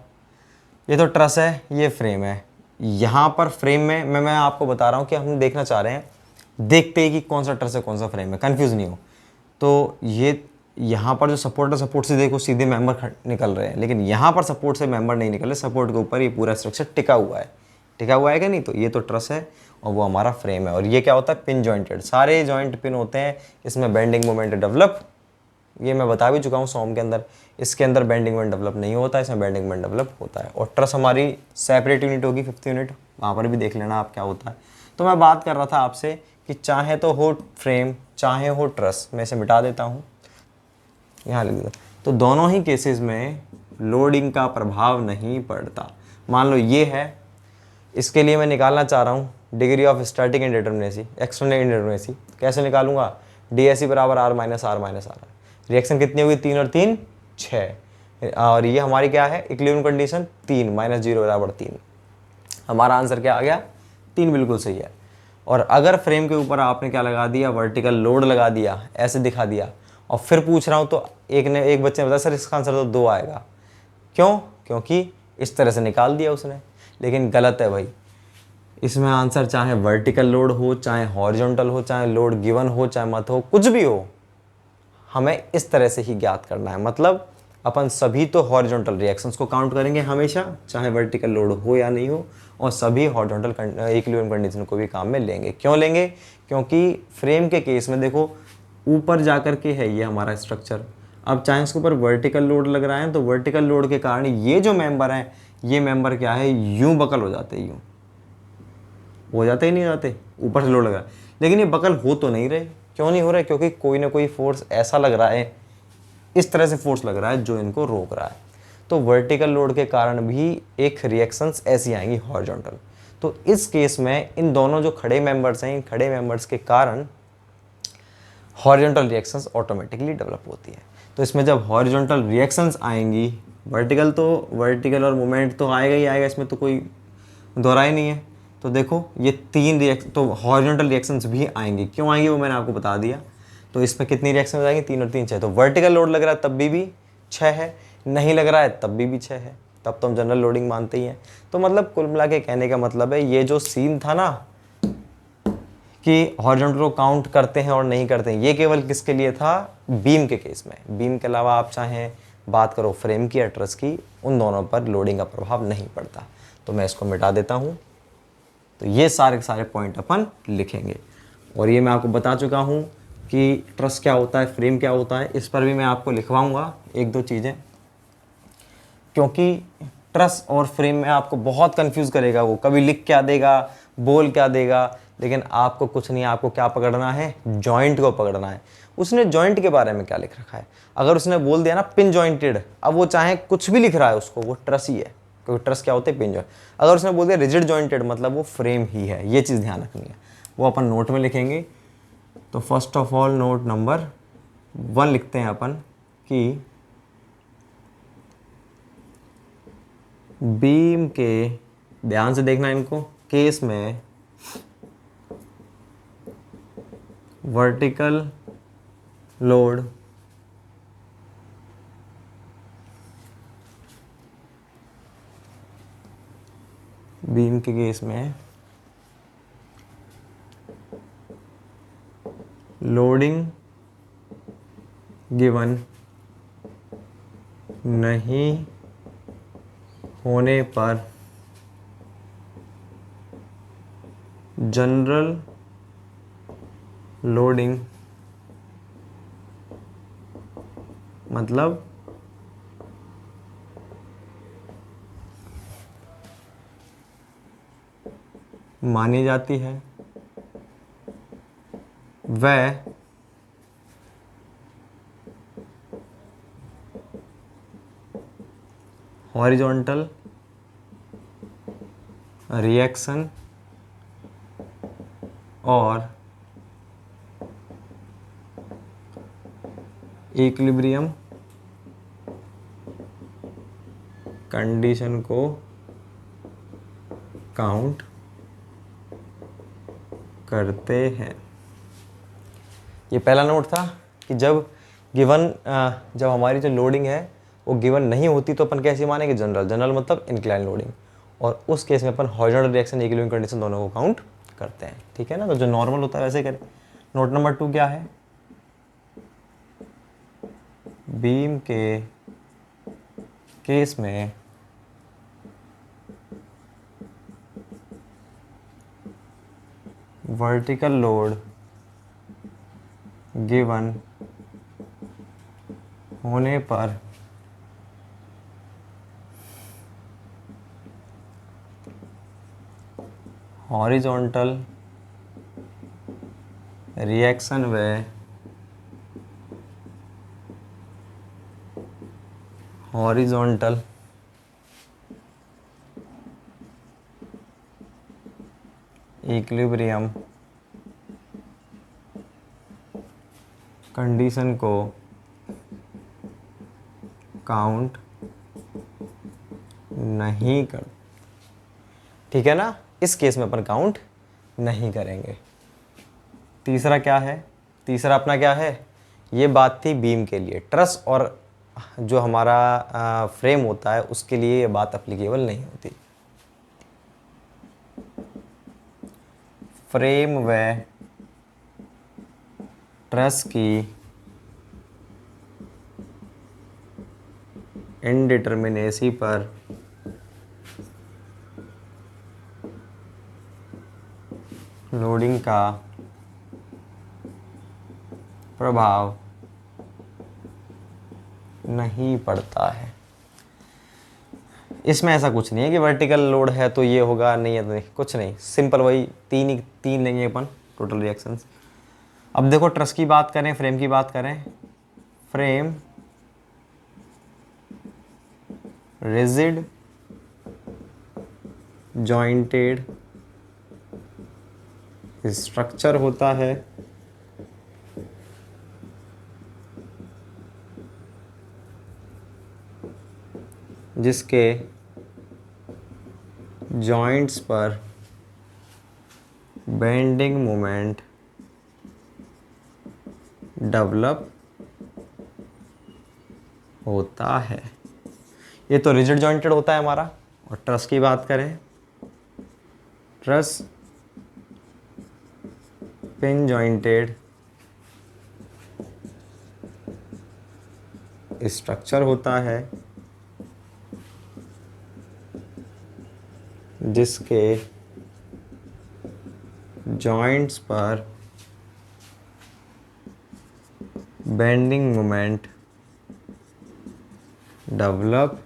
ये तो ट्रस है, ये फ्रेम है। यहाँ पर फ्रेम में मैं आपको बता रहा हूँ कि हम देखना चाह रहे हैं, देखते ही कि कौन सा ट्रस है कौन सा फ्रेम है, कंफ्यूज नहीं हो। तो ये यहाँ पर जो सपोर्ट है, सपोर्ट से देखो सीधे मेंबर निकल रहे हैं, लेकिन यहाँ पर सपोर्ट से मेंबर नहीं निकल रहे, सपोर्ट के ऊपर ये पूरा स्ट्रक्चर टिका हुआ है। टिका हुआ है क्या? नहीं। तो ये तो ट्रस है और वो हमारा फ्रेम है। और ये क्या होता है, पिन जॉइंटेड। सारे जॉइंट पिन होते हैं, इसमें बेंडिंग मोमेंट डेवलप, ये मैं बता भी चुका हूँ सॉम के अंदर। इसके अंदर बेंडिंग मोमेंट डेवलप नहीं होता, इसमें बेंडिंग मोमेंट डेवलप होता है। और ट्रस हमारी सेपरेट यूनिट होगी, 5th यूनिट, वहाँ पर भी देख लेना आप क्या होता है। तो मैं बात कर रहा था आपसे कि चाहे तो हो फ्रेम चाहे हो ट्रस, मैं इसे मिटा देता हूँ, यहाँ लिख देता। तो दोनों ही केसेस में लोडिंग का प्रभाव नहीं पड़ता। मान लो ये है, इसके लिए मैं निकालना चाह रहा हूँ degree of static indeterminacy, external indeterminacy. कैसे निकालूंगा? DSE बराबर R minus R minus R. Reaction कितनी होगी? 3 और 3 6, और ये हमारी क्या है इक्विलिब्रियम कंडीशन 3 माइनस 0 बराबर 3। हमारा आंसर क्या आ गया? 3 बिल्कुल सही है। और अगर फ्रेम के ऊपर आपने क्या लगा दिया? वर्टिकल लोड लगा दिया, ऐसे दिखा दिया, और फिर पूछ रहा हूँ तो एक बच्चे ने बताया सर इसका आंसर तो 2 आएगा। क्यों? क्योंकि इस तरह से निकाल दिया उसने। लेकिन गलत है भाई, इसमें आंसर चाहे वर्टिकल लोड हो, चाहे हॉरिजॉन्टल हो, चाहे लोड गिवन हो, चाहे मत हो, कुछ भी हो, हमें इस तरह से ही ज्ञात करना है। मतलब अपन सभी तो हॉरिजॉन्टल रिएक्शंस को काउंट करेंगे हमेशा, चाहे वर्टिकल लोड हो या नहीं हो, और सभी हॉरिजॉन्टल इक्विलिब्रियम कंडीशन को भी काम में लेंगे। क्यों लेंगे? क्योंकि फ्रेम के केस में देखो ऊपर जाकर के है ये हमारा स्ट्रक्चर, अब चाहे इसके ऊपर वर्टिकल लोड लग रहा है तो वर्टिकल लोड के कारण ये जो मेंबर हैं, ये मेंबर क्या है, यूं बकल हो जाते, यूं हो जाते ही नहीं जाते, ऊपर से लोड लग रहा है। लेकिन ये बकल हो तो नहीं रहे। क्यों नहीं हो रहे? क्योंकि कोई ना कोई फोर्स ऐसा लग रहा है, इस तरह से फोर्स लग रहा है जो इनको रोक रहा है। तो वर्टिकल लोड के कारण भी एक रिएक्शंस ऐसी आएंगी हॉरिजॉन्टल। तो इस केस में इन दोनों जो खड़े मेंबर्स हैं, इन खड़े मेंबर्स के कारण हॉरिजॉन्टल रिएक्शंस ऑटोमेटिकली डेवलप होती है। तो इसमें जब हॉरिजॉन्टल रिएक्शंस आएंगी, वर्टिकल और मोमेंट तो आएगा ही आएगा, इसमें तो कोई दोहराई नहीं है। तो देखो ये 3 रिएक्शन तो हॉरिजॉन्टल रिएक्शंस भी आएंगी। क्यों आएंगी वो मैंने आपको बता दिया। तो इसमें कितनी रिएक्शन आएंगी? 3 और 3 6। तो वर्टिकल लोड लग रहा है तब भी 6 है, नहीं लग रहा है तब भी 6 है, तब तो हम जनरल लोडिंग मानते ही हैं। तो मतलब कुल मिला के कहने का मतलब है, ये जो सीन था ना कि हॉरिजॉन्टल को काउंट करते हैं और नहीं करते हैं, ये केवल किसके लिए था? बीम के केस में। बीम के अलावा आप चाहें बात करो फ्रेम की या ट्रस की, उन दोनों पर लोडिंग का प्रभाव नहीं पड़ता। तो मैं इसको मिटा देता हूँ। तो ये सारे के सारे पॉइंट अपन लिखेंगे, और ये मैं आपको बता चुका हूँ कि ट्रस क्या होता है, फ्रेम क्या होता है। इस पर भी मैं आपको लिखवाऊँगा 1-2 चीज़ें, क्योंकि ट्रस और फ्रेम में आपको बहुत कंफ्यूज करेगा। वो कभी लिख क्या देगा, बोल क्या देगा, लेकिन आपको कुछ नहीं, आपको क्या पकड़ना है? जॉइंट को पकड़ना है। उसने जॉइंट के बारे में क्या लिख रखा है? अगर उसने बोल दिया ना पिन जॉइंटेड, अब वो चाहे कुछ भी लिख रहा है उसको, वो ट्रस ही है, क्योंकि ट्रस क्या होते हैं? Pin joint. अगर उसने बोल दिया रिजिड जॉइंटेड, मतलब वो फ्रेम ही है। ये चीज़ ध्यान रखनी है, वो अपन नोट में लिखेंगे। तो first of all note number 1 लिखते हैं अपन कि बीम के, ध्यान से देखना इनको, केस में वर्टिकल लोड बीम के केस में लोडिंग गिवन नहीं होने पर जनरल लोडिंग, मतलब मानी जाती है, वह हॉरिजॉन्टल रिएक्शन और इक्विलिब्रियम कंडीशन को काउंट करते हैं। ये पहला नोट था कि जब जब हमारी जो लोडिंग है वो गिवन नहीं होती तो अपन कैसे मानेंगे? जनरल मतलब इंक्लाइन लोडिंग, और उस केस में अपन हॉरिजॉन्टल रिएक्शन इक्विलिब्रियम कंडीशन दोनों को काउंट करते हैं। ठीक है ना? तो जो नॉर्मल होता है वैसे करें। नोट नंबर 2 क्या है? बीम के केस में वर्टिकल लोड गिवन होने पर हॉरिजॉन्टल रिएक्शन व हॉरिजॉन्टल इक्विलिब्रियम कंडीशन को काउंट नहीं कर, ठीक है ना, इस केस में अपन काउंट नहीं करेंगे। तीसरा क्या है, तीसरा अपना क्या है, ये बात थी बीम के लिए। ट्रस और जो हमारा फ्रेम होता है उसके लिए ये बात अप्लीकेबल नहीं होती। फ्रेम व ट्रस की इनडिटरमिनेसी पर लोडिंग का प्रभाव नहीं पड़ता है। इसमें ऐसा कुछ नहीं है कि वर्टिकल लोड है तो ये होगा, नहीं है तो नहीं, कुछ नहीं, सिंपल वही तीन लेंगे अपन टोटल रिएक्शंस। अब देखो ट्रस की बात करें, फ्रेम की बात करें, फ्रेम रिजिड जॉइंटेड स्ट्रक्चर होता है जिसके जॉइंट्स पर बेंडिंग मोमेंट डेवलप होता है। ये तो रिजिड जॉइंटेड होता है हमारा। और ट्रस की बात करें, ट्रस पिन जॉइंटेड स्ट्रक्चर होता है जिसके जॉइंट्स पर बेंडिंग मोमेंट डेवलप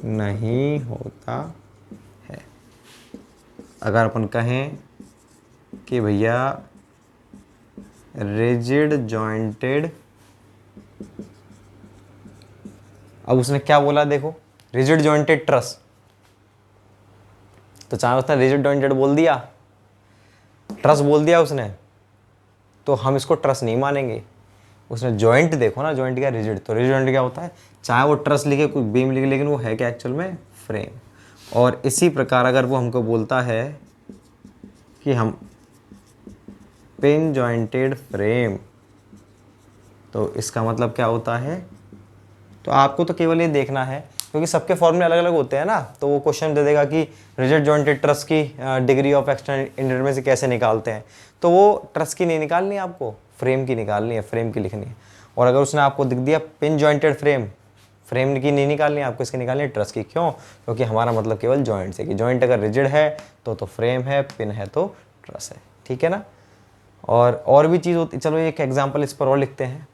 नहीं होता है। अगर अपन कहें कि भैया रिजिड जॉइंटेड, अब उसने क्या बोला देखो, रिजिड जॉइंटेड ट्रस, तो चाहे उसने रिजिड जॉइंटेड बोल दिया, ट्रस बोल दिया उसने, तो हम इसको ट्रस नहीं मानेंगे। उसने जॉइंट देखो ना, जॉइंट क्या रिजिड, तो रिजिड जॉइंट क्या होता है, चाहे वो ट्रस लिखे कोई बीम लिखे, लेकिन वो है क्या एक्चुअल में, फ्रेम। और इसी प्रकार अगर वो हमको बोलता है कि हम पिन जॉइंटेड फ्रेम, तो इसका मतलब क्या होता है, तो आपको तो केवल ये देखना है, क्योंकि सबके फॉर्मूले अलग अलग होते हैं ना, तो वो क्वेश्चन दे देगा कि रिजिड जॉइंटेड ट्रस की डिग्री ऑफ एक्सटर्नल इंडिटरमिनेसी कैसे निकालते हैं, तो वो ट्रस की नहीं निकालनी है आपको, फ्रेम की निकालनी है, फ्रेम की लिखनी है। और अगर उसने आपको दिख दिया पिन जॉइंटेड फ्रेम, फ्रेम की नहीं निकालनी है आपको, इसकी निकालनी है ट्रस की। क्यों? क्योंकि हमारा मतलब केवल जॉइंट से, कि जॉइंट अगर रिजिड है तो फ्रेम है, पिन है तो ट्रस है, ठीक है ना। और भी चीज़ होती, चलो एक एग्जाम्पल इस पर और लिखते हैं,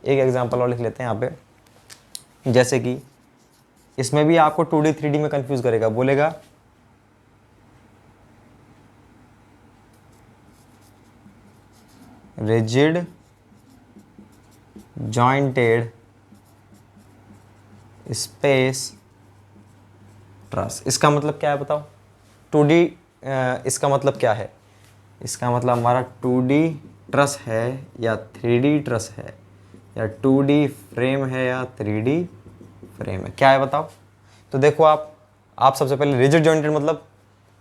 एक एग्जाम्पल और लिख लेते हैं यहाँ पे। जैसे कि इसमें भी आपको 2D 3D में कंफ्यूज करेगा, बोलेगा रिजिड जॉइंटेड स्पेस ट्रस, इसका मतलब क्या है बताओ। 2D इसका मतलब क्या है, इसका मतलब हमारा 2D ट्रस है या 3D ट्रस है, या 2D फ्रेम है या 3D फ्रेम है, क्या है बताओ। तो देखो आप सबसे पहले रिजिड जॉइंटेड मतलब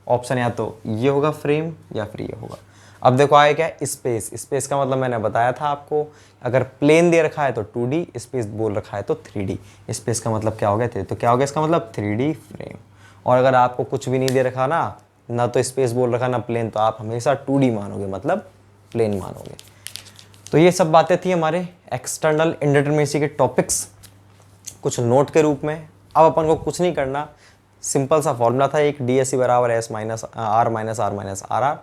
ऑप्शन या तो ये होगा फ्रेम या फिर ये होगा। अब देखो आए क्या, स्पेस, स्पेस का मतलब मैंने बताया था आपको, अगर प्लेन दे रखा है तो 2D, स्पेस बोल रखा है तो 3D। स्पेस का मतलब क्या हो गया, तो क्या हो गया इसका मतलब 3D फ्रेम। और अगर आपको कुछ भी नहीं दे रखा ना तो स्पेस बोल रखा ना प्लेन, तो आप हमेशा 2D मानोगे, मतलब प्लेन मानोगे। तो ये सब बातें थी हमारे एक्सटर्नल इंडिटरमिनेसी के टॉपिक्स, कुछ नोट के रूप में। अब अपन को कुछ नहीं करना, सिंपल सा फॉर्मूला था एक, DSC बराबर S minus R minus R minus RR,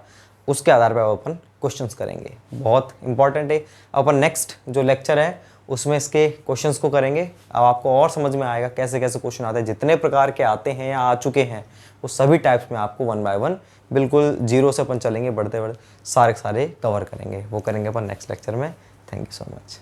उसके आधार पर अपन क्वेश्चंस करेंगे, बहुत इंपॉर्टेंट है। अपन नेक्स्ट जो लेक्चर है उसमें इसके क्वेश्चंस को करेंगे। अब आपको और समझ में आएगा कैसे कैसे क्वेश्चन आते हैं, जितने प्रकार के आते हैं या आ चुके हैं वो सभी टाइप्स में आपको 1 बाय 1 बिल्कुल जीरो से अपन चलेंगे, बढ़ते बढ़ते सारे कवर करेंगे, वो करेंगे अपन नेक्स्ट लेक्चर में। Thank you so much.